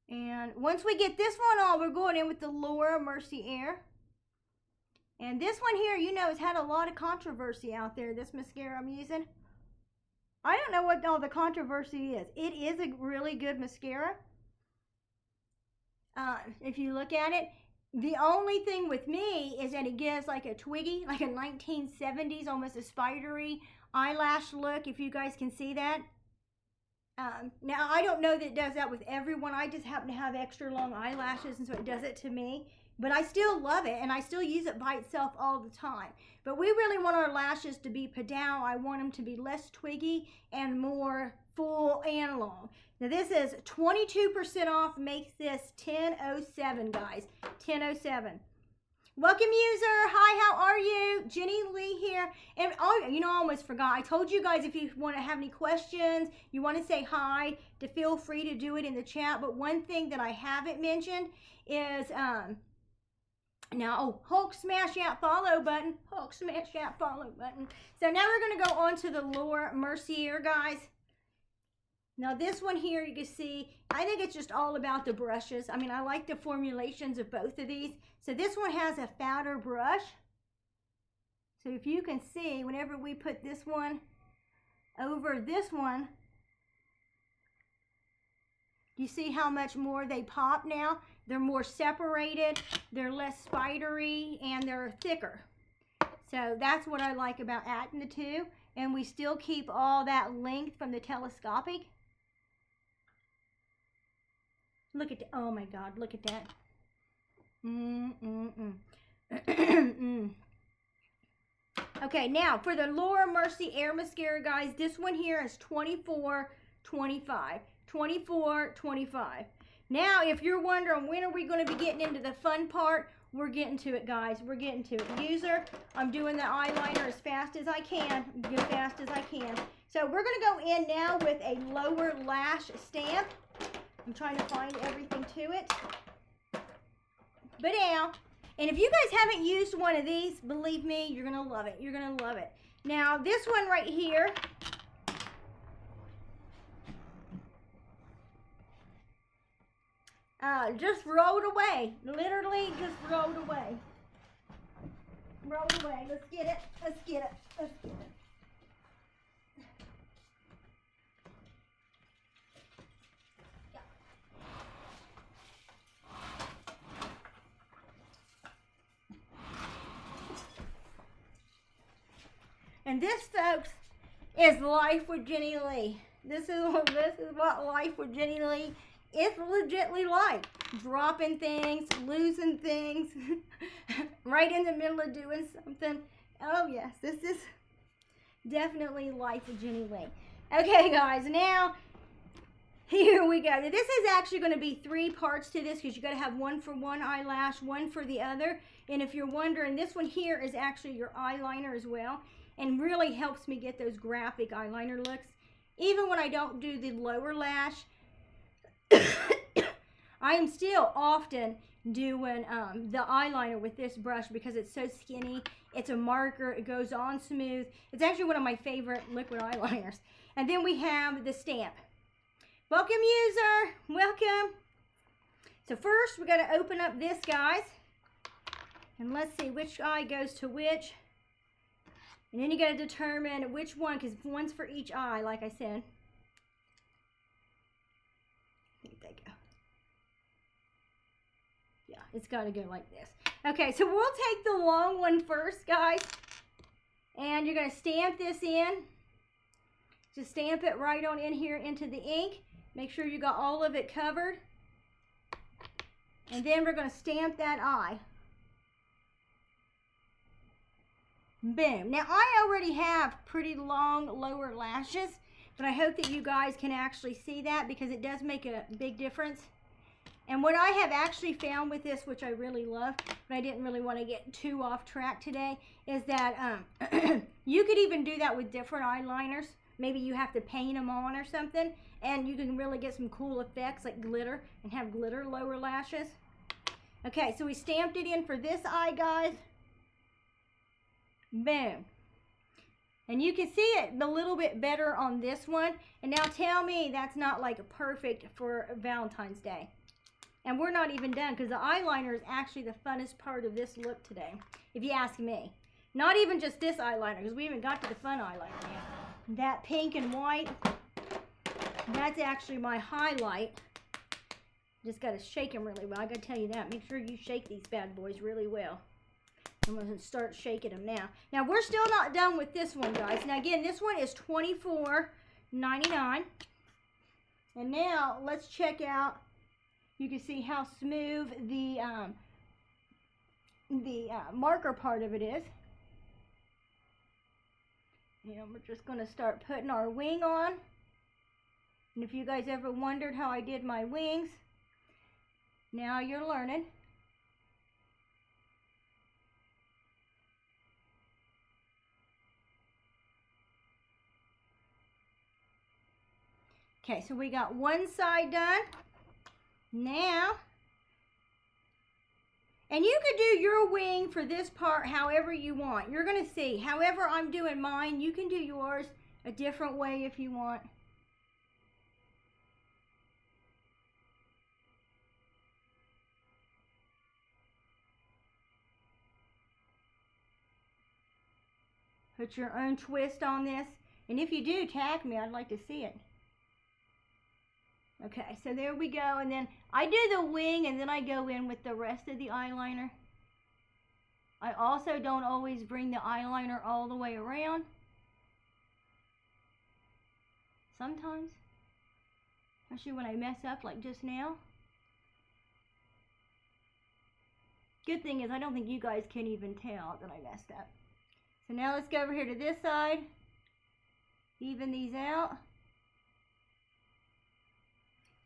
And once we get this one on, we're going in with the Laura Mercier. And this one here, you know, has had a lot of controversy out there, this mascara I'm using. I don't know what all the controversy is. It is a really good mascara. If you look at it, the only thing with me is that it gives like a twiggy, like a 1970s, almost a spidery eyelash look, if you guys can see that. Now, I don't know that it does that with everyone. I just happen to have extra long eyelashes, and so it does it to me. But I still love it, and I still use it by itself all the time. But we really want our lashes to be padao. I want them to be less twiggy and more full and long. Now, this is 22% off, makes this $10.07, guys. $10.07. Welcome, user. Hi, how are you? Jenny Lee here. And oh, you know, I almost forgot. I told you guys if you want to have any questions, you want to say hi, to feel free to do it in the chat. But one thing that I haven't mentioned is Hulk smash that follow button. Hulk smash that follow button. So now we're going to go on to the Laura Mercier, guys. Now this one here, you can see, I think it's just all about the brushes. I mean, I like the formulations of both of these. So this one has a fatter brush. So if you can see, whenever we put this one over this one, you see how much more they pop now? They're more separated, they're less spidery, and they're thicker. So that's what I like about adding the two. And we still keep all that length from the telescopic. Look at that. Oh my God, look at that. Okay, now for the Laura Mercier mascara, guys, this one here is $24.25. $24.25. Now, if you're wondering when are we going to be getting into the fun part, we're getting to it, guys. We're getting to it. User, I'm doing the eyeliner as fast as I can. As fast as I can. So we're going to go in now with a lower lash stamp. I'm trying to find everything to it. But now, and if you guys haven't used one of these, believe me, you're going to love it. You're going to love it. Now, this one right here, just rolled away. Literally just rolled away. Rolled away. Let's get it. Let's get it. Let's get it. And this, folks, is Life with Jenny Lee. This is what life with Jenny Lee is legitly like. Dropping things, losing things, right in the middle of doing something. Oh yes, this is definitely life with Jenny Lee. Okay guys, now here we go. Now, this is actually going to be 3 parts to this because you got to have one for one eyelash, one for the other. And if you're wondering, this one here is actually your eyeliner as well, and really helps me get those graphic eyeliner looks. Even when I don't do the lower lash, I am still often doing the eyeliner with this brush because it's so skinny. It's a marker. It goes on smooth. It's actually one of my favorite liquid eyeliners. And then we have the stamp. Welcome, user. Welcome. So first, we got to open up this, guys. And let's see which eye goes to which. And then you got to determine which one, because one's for each eye, like I said. I think they go. Yeah, it's got to go like this. Okay, so we'll take the long one first, guys. And you're going to stamp this in. Just stamp it right on in here into the ink. Make sure you got all of it covered. And then we're going to stamp that eye. Boom. Now, I already have pretty long lower lashes, but I hope that you guys can actually see that because it does make a big difference. And what I have actually found with this, which I really love, but I didn't really want to get too off track today, is that you could even do that with different eyeliners. Maybe you have to paint them on or something, and you can really get some cool effects like glitter and have glitter lower lashes. Okay, so we stamped it in for this eye, guys. Boom. And you can see it a little bit better on this one. And now tell me that's not like perfect for Valentine's Day. And we're not even done because the eyeliner is actually the funnest part of this look today, if you ask me. Not even just this eyeliner, because we haven't got to the fun eyeliner yet. That pink and white, that's actually my highlight. Just got to shake them really well. I got to tell you that. Make sure you shake these bad boys really well. I'm going to start shaking them now. Now, we're still not done with this one, guys. Now, again, this one is $24.99. And now, let's check out. You can see how smooth the marker part of it is. And we're just going to start putting our wing on. And if you guys ever wondered how I did my wings, now you're learning. Okay, so we got one side done. Now, and you could do your wing for this part however you want. You're going to see. However I'm doing mine, you can do yours a different way if you want. Put your own twist on this. And if you do, tag me. I'd like to see it. Okay, so there we go. And then I do the wing and then I go in with the rest of the eyeliner. I also don't always bring the eyeliner all the way around. Sometimes. Especially when I mess up like just now. Good thing is I don't think you guys can even tell that I messed up. So now let's go over here to this side. Even these out.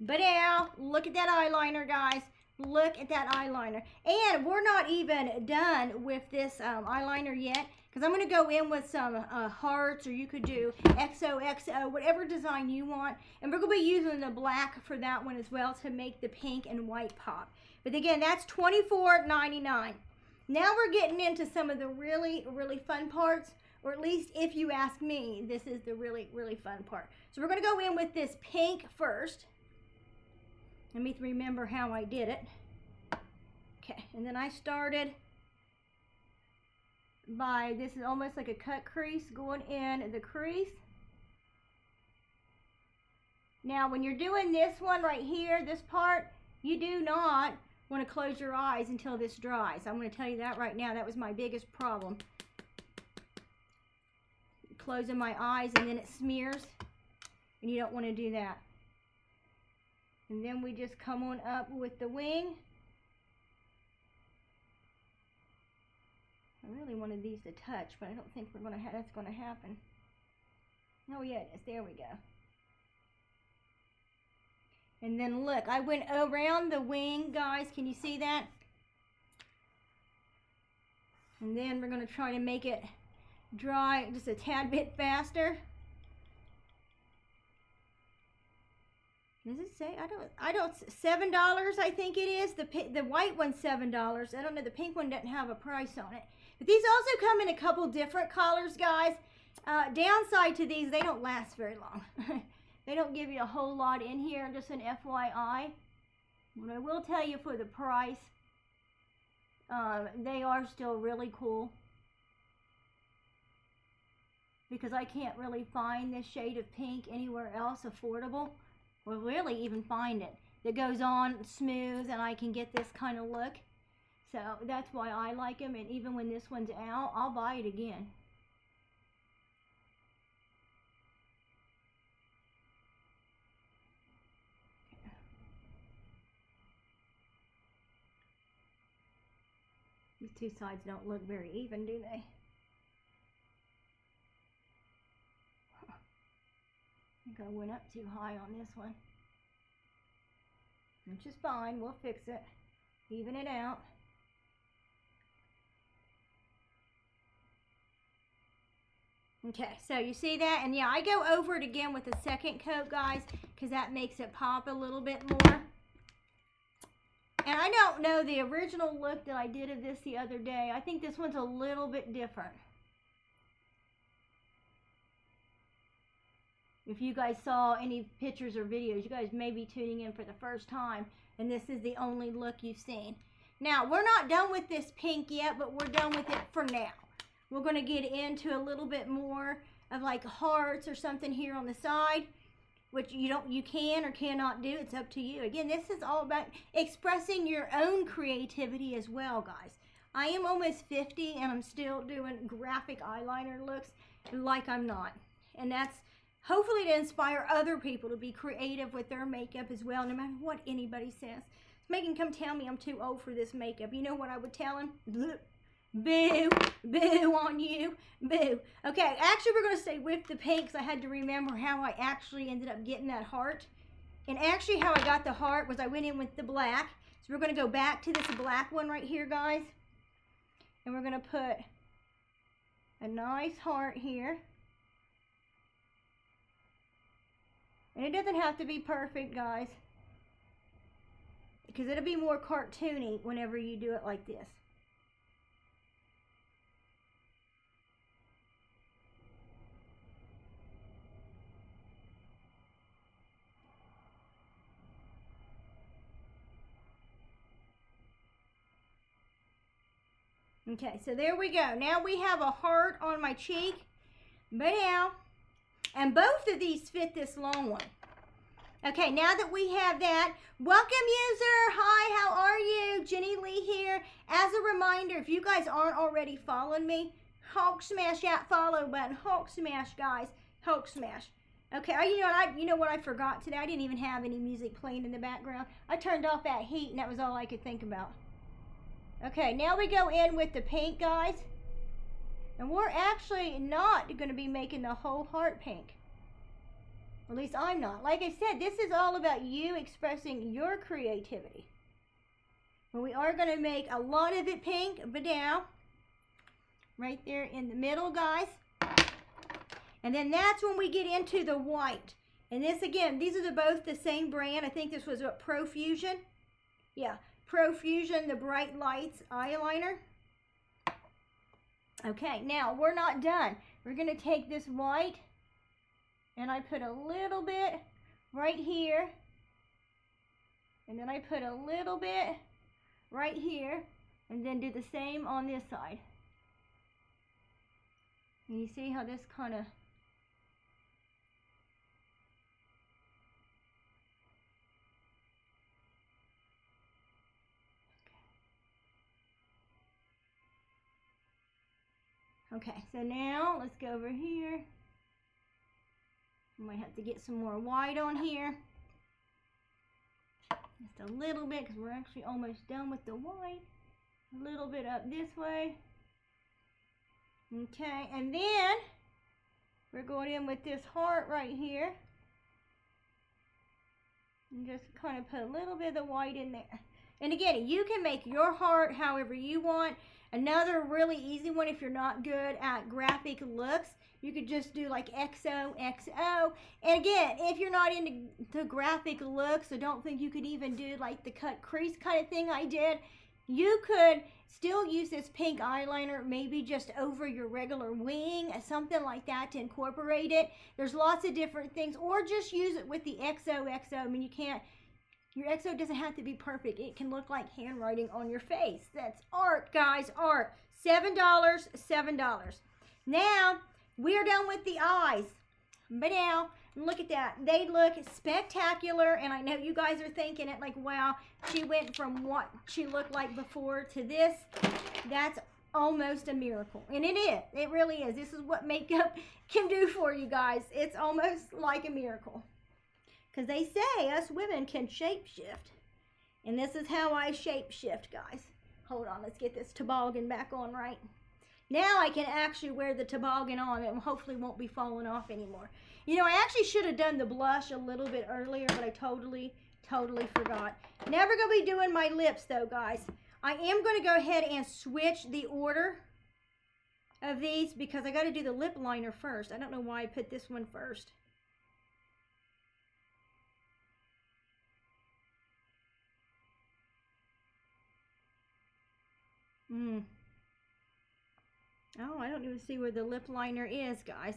But now, look at that eyeliner, guys. Look at that eyeliner. And we're not even done with this eyeliner yet. Because I'm going to go in with some hearts, or you could do XOXO, whatever design you want. And we're going to be using the black for that one as well to make the pink and white pop. But again, that's $24.99. Now we're getting into some of the really, really fun parts. Or at least, if you ask me, this is the really, really fun part. So we're going to go in with this pink first. Let me remember how I did it. Okay, and then I started by, this is almost like a cut crease, going in the crease. Now, when you're doing this one right here, this part, you do not want to close your eyes until this dries. I'm going to tell you that right now. That was my biggest problem. Closing my eyes and then it smears. and you don't want to do that. And then we just come on up with the wing. I really wanted these to touch, but I don't think that's going to happen. Oh yeah, it is. There we go. And then look, I went around the wing, guys. Can you see that? And then we're going to try to make it dry just a tad bit faster. Does it say? I don't, $7 I think it is. The white one's $7. I don't know, the pink one doesn't have a price on it. But these also come in a couple different colors, guys. Downside to these, they don't last very long. They don't give you a whole lot in here, just an FYI. But I will tell you for the price, they are still really cool. Because I can't really find this shade of pink anywhere else affordable. Or really even find it. That goes on smooth and I can get this kind of look. So that's why I like them. And even when this one's out, I'll buy it again. These two sides don't look very even, do they? I think I went up too high on this one. Which is fine, we'll fix it. Even it out. Okay, so you see that? And yeah, I go over it again with a second coat, guys, because that makes it pop a little bit more. And I don't know the original look that I did of this the other day. I think this one's a little bit different. If you guys saw any pictures or videos, you guys may be tuning in for the first time, and this is the only look you've seen. Now, we're not done with this pink yet, but we're done with it for now. We're going to get into a little bit more of like hearts or something here on the side, which you can or cannot do. It's up to you. Again, this is all about expressing your own creativity as well, guys. I am almost 50 and I'm still doing graphic eyeliner looks like I'm not. And that's hopefully to inspire other people to be creative with their makeup as well, no matter what anybody says. Make them come tell me I'm too old for this makeup. You know what I would tell them? Boo, boo on you, boo. Okay, actually we're going to stay with the pink because I had to remember how I actually ended up getting that heart. And actually how I got the heart was I went in with the black. So we're going to go back to this black one right here, guys. And we're going to put a nice heart here. And it doesn't have to be perfect, guys, because it'll be more cartoony whenever you do it like this. Okay, so there we go. Now we have a heart on my cheek. But now, and both of these fit this long one. Okay, now that we have that, welcome user. Hi, how are you? Jenny Lee here. As a reminder, if you guys aren't already following me, Hulk smash that follow button. Hulk smash, guys. Hulk smash. Okay, you know what I forgot today? I didn't even have any music playing in the background. I turned off that heat and that was all I could think about. Okay, now we go in with the pink, guys. And we're actually not going to be making the whole heart pink. At least I'm not. Like I said, this is all about you expressing your creativity. But we are going to make a lot of it pink, but now, right there in the middle, guys. And then that's when we get into the white. And this, again, these are both the same brand. I think this was what, Profusion? Yeah, Profusion, the Bright Lights eyeliner. Okay, now we're not done. We're going to take this white, and I put a little bit right here. And then I put a little bit right here. And then do the same on this side. And you see how this kind of... Okay, so now let's go over here. I might have to get some more white on here. Just a little bit, because we're actually almost done with the white. A little bit up this way. Okay, and then we're going in with this heart right here. And just kind of put a little bit of the white in there. And again, you can make your heart however you want. Another really easy one, if you're not good at graphic looks, you could just do like XOXO. And again, if you're not into the graphic looks, I don't think you could even do like the cut crease kind of thing I did. You could still use this pink eyeliner, maybe just over your regular wing, something like that to incorporate it. There's lots of different things, or just use it with the XOXO. I mean, you can't, your XO doesn't have to be perfect. It can look like handwriting on your face. That's art, guys, art. $7, $7. Now, we're done with the eyes. But now, look at that. They look spectacular, and I know you guys are thinking it like, wow, she went from what she looked like before to this. That's almost a miracle. And it is. It really is. This is what makeup can do for you guys. It's almost like a miracle. Because they say us women can shapeshift. And this is how I shapeshift, guys. Hold on, let's get this toboggan back on right. Now I can actually wear the toboggan on and hopefully won't be falling off anymore. You know, I actually should have done the blush a little bit earlier, but I totally forgot. Never going to be doing my lips though, guys. I am going to go ahead and switch the order of these because I got to do the lip liner first. I don't know why I put this one first. Oh, I don't even see where the lip liner is, guys.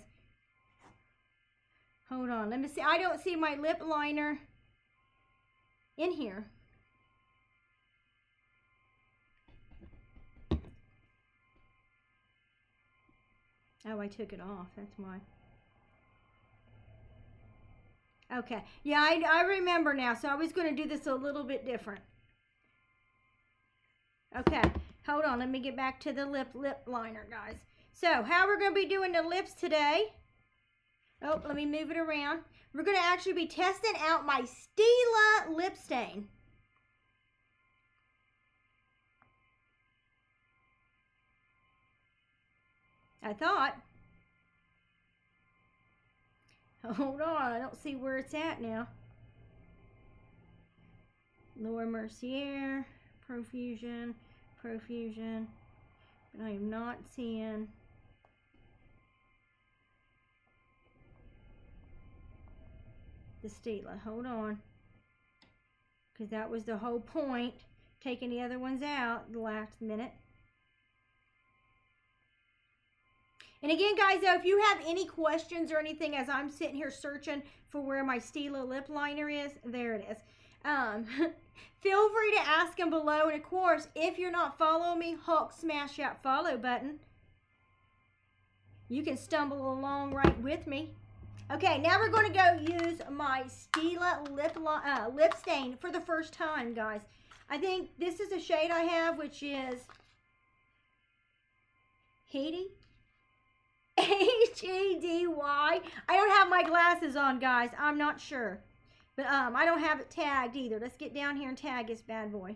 Hold on, let me see. I don't see my lip liner in here. Oh, I took it off, that's why. Okay, yeah, I remember now, so I was going to do this a little bit different. Okay, hold on, let me get back to the lip liner, guys. So, how we're going to be doing the lips today. Oh, let me move it around. We're going to actually be testing out my Stila lip stain. I thought. Hold on, I don't see where it's at now. Laura Mercier, Profusion, but I am not seeing the Stila. Hold on, because that was the whole point, taking the other ones out the last minute. And again, guys, though, if you have any questions or anything as I'm sitting here searching for where my Stila lip liner is, there it is. Feel free to ask them below. And of course, if you're not following me, Hulk smash that follow button. You can stumble along right with me. Okay, now we're going to go use my Stila lip stain for the first time, guys. I think this is a shade I have, which is Hedy. H-E-D-Y. I don't have my glasses on, guys. I'm not sure. But I don't have it tagged either. Let's get down here and tag this bad boy.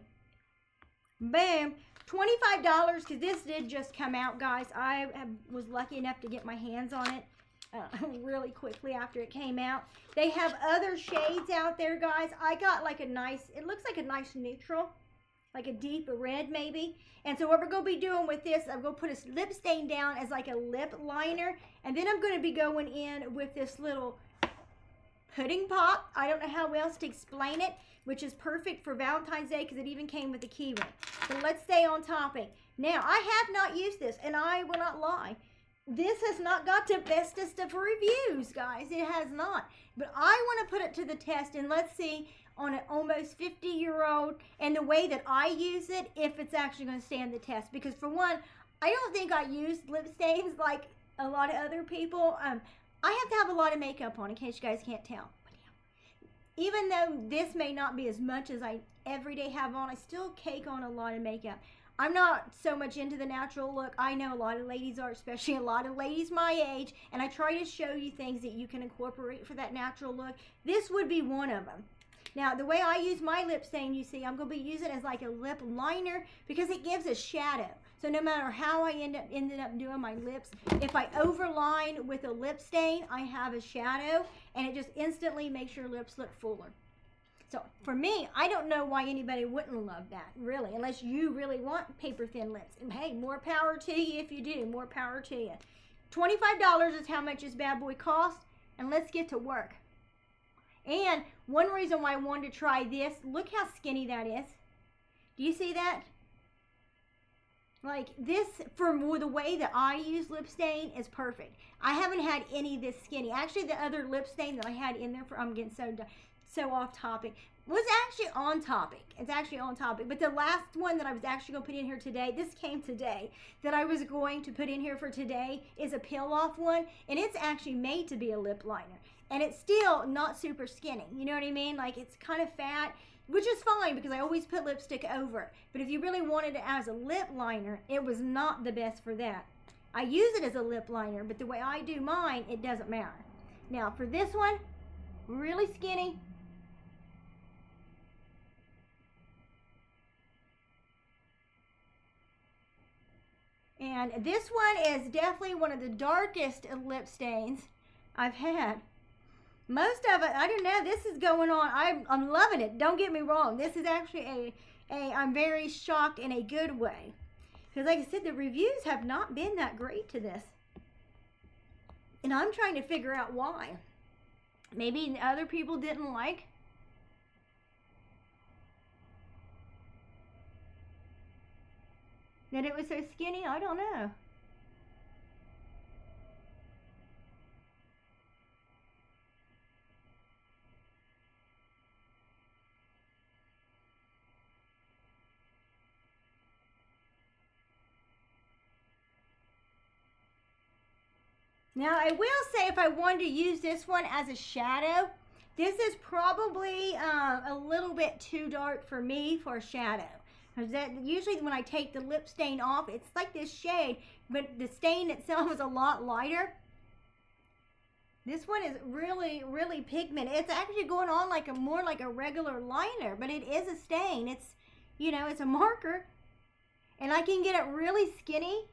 Boom. $25 because this did just come out, guys. I was lucky enough to get my hands on it really quickly after it came out. They have other shades out there, guys. I got like a nice, it looks like a nice neutral, like a deep red maybe. And so what we're going to be doing with this, I'm going to put a lip stain down as like a lip liner. And then I'm going to be going in with this little pudding pop. I don't know how else to explain it, which is perfect for Valentine's Day because it even came with a key ring. So let's stay on topic. Now, I have not used this, and I will not lie. This has not got the bestest of reviews, guys. It has not. But I want to put it to the test, and let's see on an almost 50-year-old and the way that I use it, if it's actually going to stand the test. Because for one, I don't think I use lip stains like a lot of other people. I have to have a lot of makeup on in case you guys can't tell. Even though this may not be as much as I every day have on, I still cake on a lot of makeup. I'm not so much into the natural look. I know a lot of ladies are, especially a lot of ladies my age, and I try to show you things that you can incorporate for that natural look. This would be one of them. Now, the way I use my lip stain, you see, I'm going to be using it as like a lip liner because it gives a shadow. So no matter how I ended up doing my lips, if I overline with a lip stain, I have a shadow, and it just instantly makes your lips look fuller. So for me, I don't know why anybody wouldn't love that, really, unless you really want paper thin lips. And hey, more power to you if you do, more power to you. $25 is how much this bad boy costs, and let's get to work. And one reason why I wanted to try this, look how skinny that is. Do you see that? Like this, for the way that I use lip stain, is perfect. I haven't had any this skinny. Actually, the other lip stain that I had in there, I'm getting so off topic, was actually on topic. It's actually on topic. But the last one that I was actually going to put in here today, this came today, that I was going to put in here for today is a peel off one. And it's actually made to be a lip liner. And it's still not super skinny. You know what I mean? Like it's kind of fat, which is fine because I always put lipstick over it. But if you really wanted it as a lip liner, it was not the best for that. I use it as a lip liner, but the way I do mine, it doesn't matter. Now for this one, really skinny. And this one is definitely one of the darkest lip stains I've had. Most of it, I don't know, this is going on. I'm loving it. Don't get me wrong. This is actually I'm very shocked in a good way. Because like I said, the reviews have not been that great to this. And I'm trying to figure out why. Maybe other people didn't like. That it was so skinny, I don't know. Now, I will say if I wanted to use this one as a shadow, this is probably a little bit too dark for me for a shadow. Because that usually when I take the lip stain off, it's like this shade, but the stain itself is a lot lighter. This one is really, really pigmented. It's actually going on like more like a regular liner, but it is a stain. It's, you know, it's a marker. And I can get it really skinny.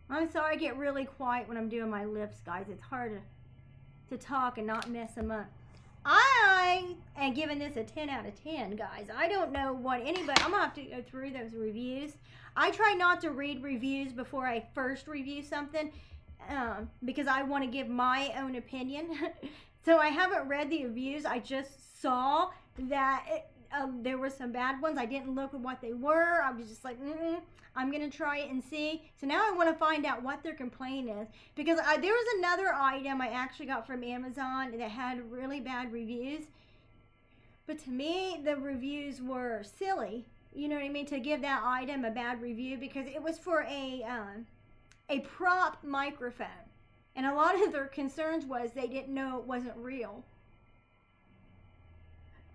I'm sorry I get really quiet when I'm doing my lips, guys. It's hard to talk and not mess them up. I am giving this a 10 out of 10, guys. I don't know what anybody... I'm going to have to go through those reviews. I try not to read reviews before I first review something because I want to give my own opinion. So I haven't read the reviews. I just saw that there were some bad ones. I didn't look at what they were. I was just like, I'm going to try it and see. So now I want to find out what their complaint is. Because there was another item I actually got from Amazon that had really bad reviews. But to me, the reviews were silly. You know what I mean? To give that item a bad review. Because it was for a prop microphone. And a lot of their concerns was they didn't know it wasn't real.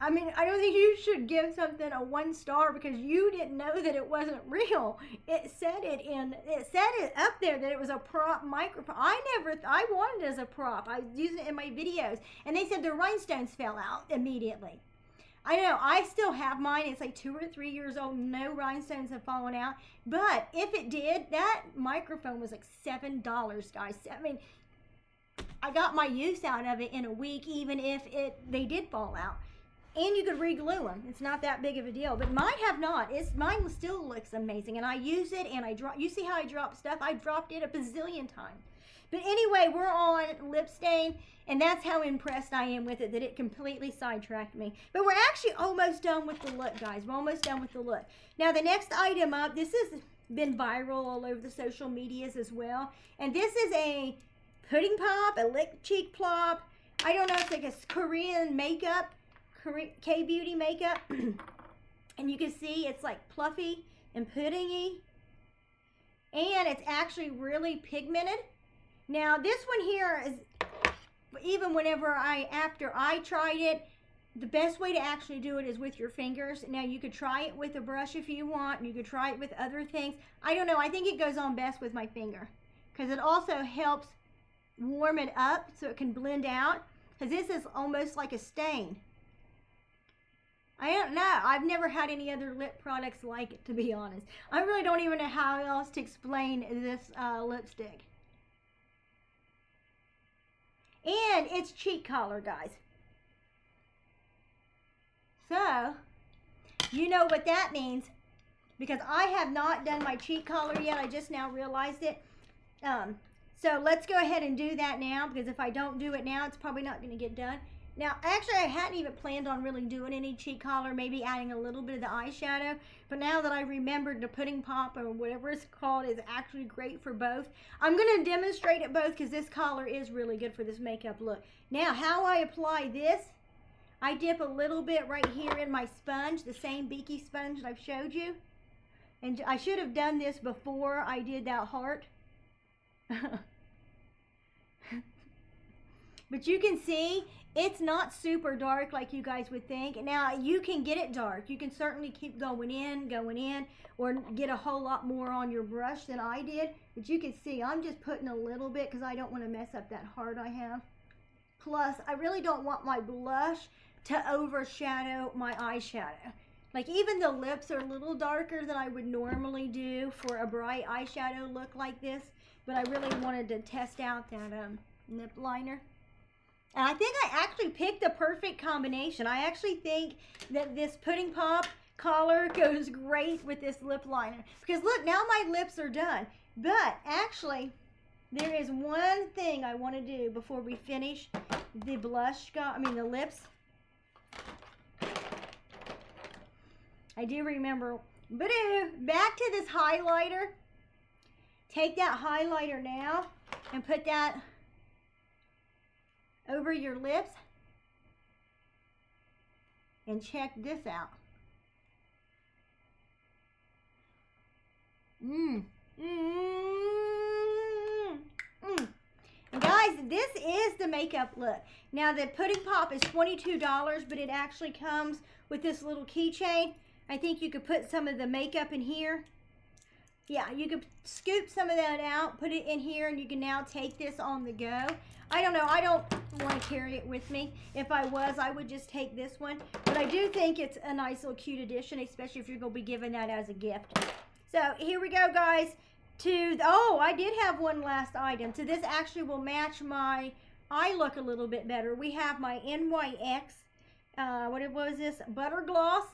I mean, I don't think you should give something a 1 star because you didn't know that it wasn't real. It said it up there that it was a prop microphone. I wanted it as a prop. I was using it in my videos. And they said the rhinestones fell out immediately. I know, I still have mine. It's like 2 or 3 years old. No rhinestones have fallen out. But if it did, that microphone was like $7, guys. I mean, I got my use out of it in a week, even if they did fall out. And you could re-glue them. It's not that big of a deal. But mine have not. Mine still looks amazing. And I use it and I drop. You see how I drop stuff? I dropped it a bazillion times. But anyway, we're on lip stain. And that's how impressed I am with it, that it completely sidetracked me. But we're actually almost done with the look, guys. We're almost done with the look. Now, the next item up, this has been viral all over the social medias as well. And this is a pudding pop, a lip cheek plop. I don't know, it's like a Korean makeup, K-beauty makeup. And you can see it's like fluffy and puddingy. And it's actually really pigmented. Now this one here is, even after I tried it, the best way to actually do it is with your fingers. Now you could try it with a brush if you want. You could try it with other things. I don't know, I think it goes on best with my finger, because it also helps warm it up so it can blend out, because this is almost like a stain. I don't know. I've never had any other lip products like it, to be honest. I really don't even know how else to explain this lipstick. And it's cheek color, guys. So, you know what that means, because I have not done my cheek color yet. I just now realized it. So let's go ahead and do that now, because if I don't do it now, it's probably not going to get done. Now, actually, I hadn't even planned on really doing any cheek color, maybe adding a little bit of the eyeshadow. But now that I remembered the pudding pop, or whatever it's called, is actually great for both, I'm going to demonstrate it both, because this color is really good for this makeup look. Now, how I apply this, I dip a little bit right here in my sponge, the same beaky sponge that I've showed you. And I should have done this before I did that heart. But you can see it's not super dark like you guys would think. Now, you can get it dark. You can certainly keep going in, or get a whole lot more on your brush than I did. But you can see I'm just putting a little bit, because I don't want to mess up that heart I have. Plus, I really don't want my blush to overshadow my eyeshadow. Like, even the lips are a little darker than I would normally do for a bright eyeshadow look like this. But I really wanted to test out that lip liner. And I think I actually picked the perfect combination. I actually think that this pudding pop color goes great with this lip liner. Because look, now my lips are done. But actually, there is one thing I want to do before we finish the the lips. I do remember, back to this highlighter. Take that highlighter now and put that over your lips, and check this out. And guys, this is the makeup look. Now, the pudding pop is $22, but it actually comes with this little keychain. I think you could put some of the makeup in here. Yeah, you could scoop some of that out, put it in here, and you can now take this on the go. I don't know, I don't want to carry it with me. If I was, I would just take this one. But I do think it's a nice little cute addition, especially if you're going to be giving that as a gift. So here we go, guys. I did have one last item. So this actually will match my eye look a little bit better. We have my NYX, what was this? Butter Gloss.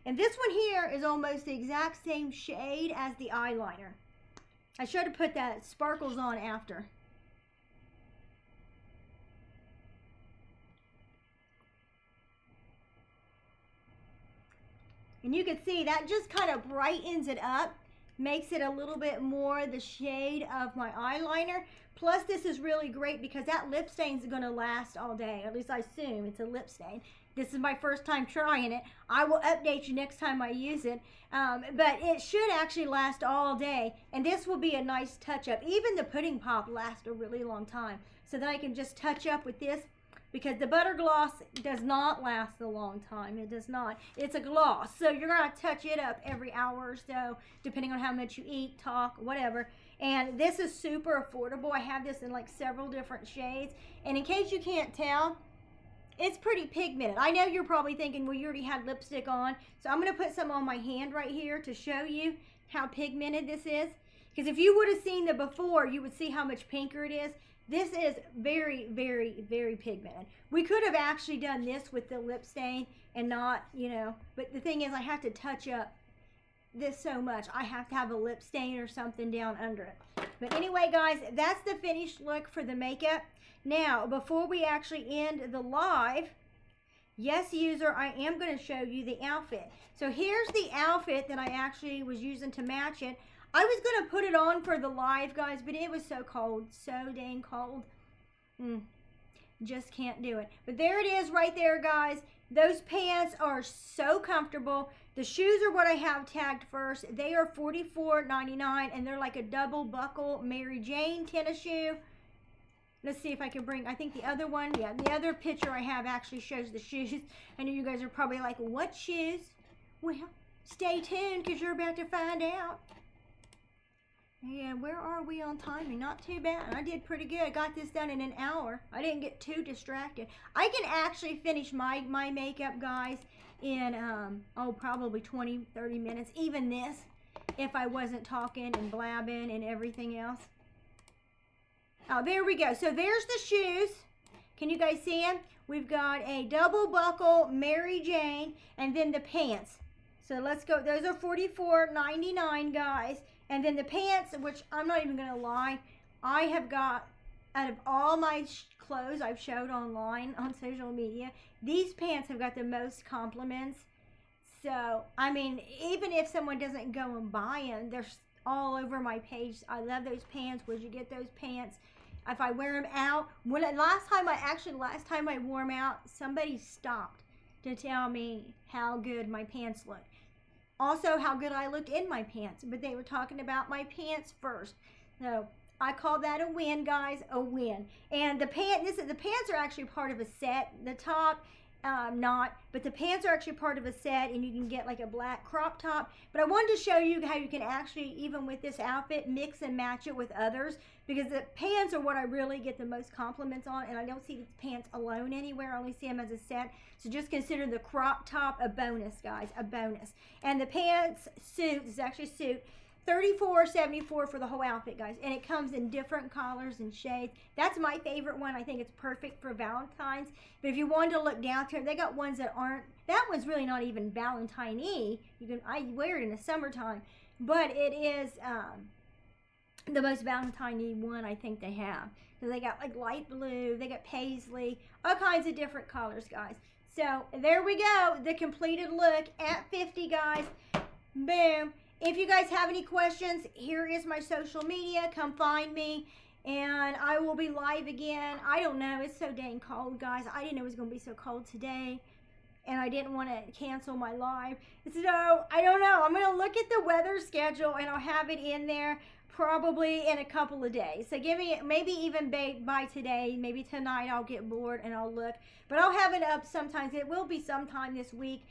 And this one here is almost the exact same shade as the eyeliner. I should have put that sparkles on after. And you can see that just kind of brightens it up, makes it a little bit more the shade of my eyeliner. Plus, this is really great because that lip stain is going to last all day. At least I assume it's a lip stain. This is my first time trying it. I will update you next time I use it. But it should actually last all day. And this will be a nice touch-up. Even the pudding pop lasts a really long time. So then I can just touch up with this. Because the butter gloss does not last a long time. It does not. It's a gloss. So you're going to touch it up every hour or so, depending on how much you eat, talk, whatever. And this is super affordable. I have this in like several different shades. And in case you can't tell, it's pretty pigmented. I know you're probably thinking, well, you already had lipstick on. So I'm going to put some on my hand right here to show you how pigmented this is. Because if you would have seen the before, you would see how much pinker it is. This is very, very, very pigmented. We could have actually done this with the lip stain and not, but the thing is I have to touch up this so much. I have to have a lip stain or something down under it. But anyway, guys, that's the finished look for the makeup. Now, before we actually end the live, yes, user, I am going to show you the outfit. So here's the outfit that I actually was using to match it. I was going to put it on for the live, guys, but it was so cold. So dang cold. Just can't do it. But there it is right there, guys. Those pants are so comfortable. The shoes are what I have tagged first. They are $44.99, and they're like a double buckle Mary Jane tennis shoe. Let's see if I can bring, I think the other one, yeah, the other picture I have actually shows the shoes. I know you guys are probably like, what shoes? Well, stay tuned because you're about to find out. And where are we on timing? Not too bad. I did pretty good. I got this done in an hour. I didn't get too distracted. I can actually finish my makeup, guys, in, probably 20, 30 minutes. Even this, if I wasn't talking and blabbing and everything else. Oh, there we go. So there's the shoes. Can you guys see them? We've got a double buckle Mary Jane and then the pants. So let's go. Those are $44.99, guys. And then the pants, which I'm not even going to lie, I have got, out of all my clothes I've showed online on social media, these pants have got the most compliments. So, I mean, even if someone doesn't go and buy them, they're all over my page. I love those pants. Where'd you get those pants? If I wear them out, last time I wore them out, somebody stopped to tell me how good my pants looked. Also, how good I looked in my pants, but they were talking about my pants first. So I call that a win, guys, a win. And the pants are actually part of a set. The top, not, but the pants are actually part of a set, and you can get like a black crop top. But I wanted to show you how you can actually, even with this outfit, mix and match it with others, because the pants are what I really get the most compliments on, and I don't see the pants alone anywhere. I only see them as a set. So just consider the crop top a bonus, guys, a bonus. And the pants suit, this is actually a suit, $34.74 for the whole outfit, guys. And it comes in different colors and shades. That's my favorite one. I think it's perfect for Valentine's. But if you wanted to look down to it, they got ones that aren't, that one's really not even Valentine-y. I wear it in the summertime. But it is the most Valentine-y one I think they have. So they got like light blue, they got paisley, all kinds of different colors, guys. So there we go, the completed look at 50, guys. Boom. If you guys have any questions, here is my social media. Come find me, and I will be live again. I don't know. It's so dang cold, guys. I didn't know it was going to be so cold today, and I didn't want to cancel my live. So, I don't know. I'm going to look at the weather schedule, and I'll have it in there probably in a couple of days. So, give me, maybe even by today, maybe tonight I'll get bored and I'll look. But I'll have it up sometimes. It will be sometime this week.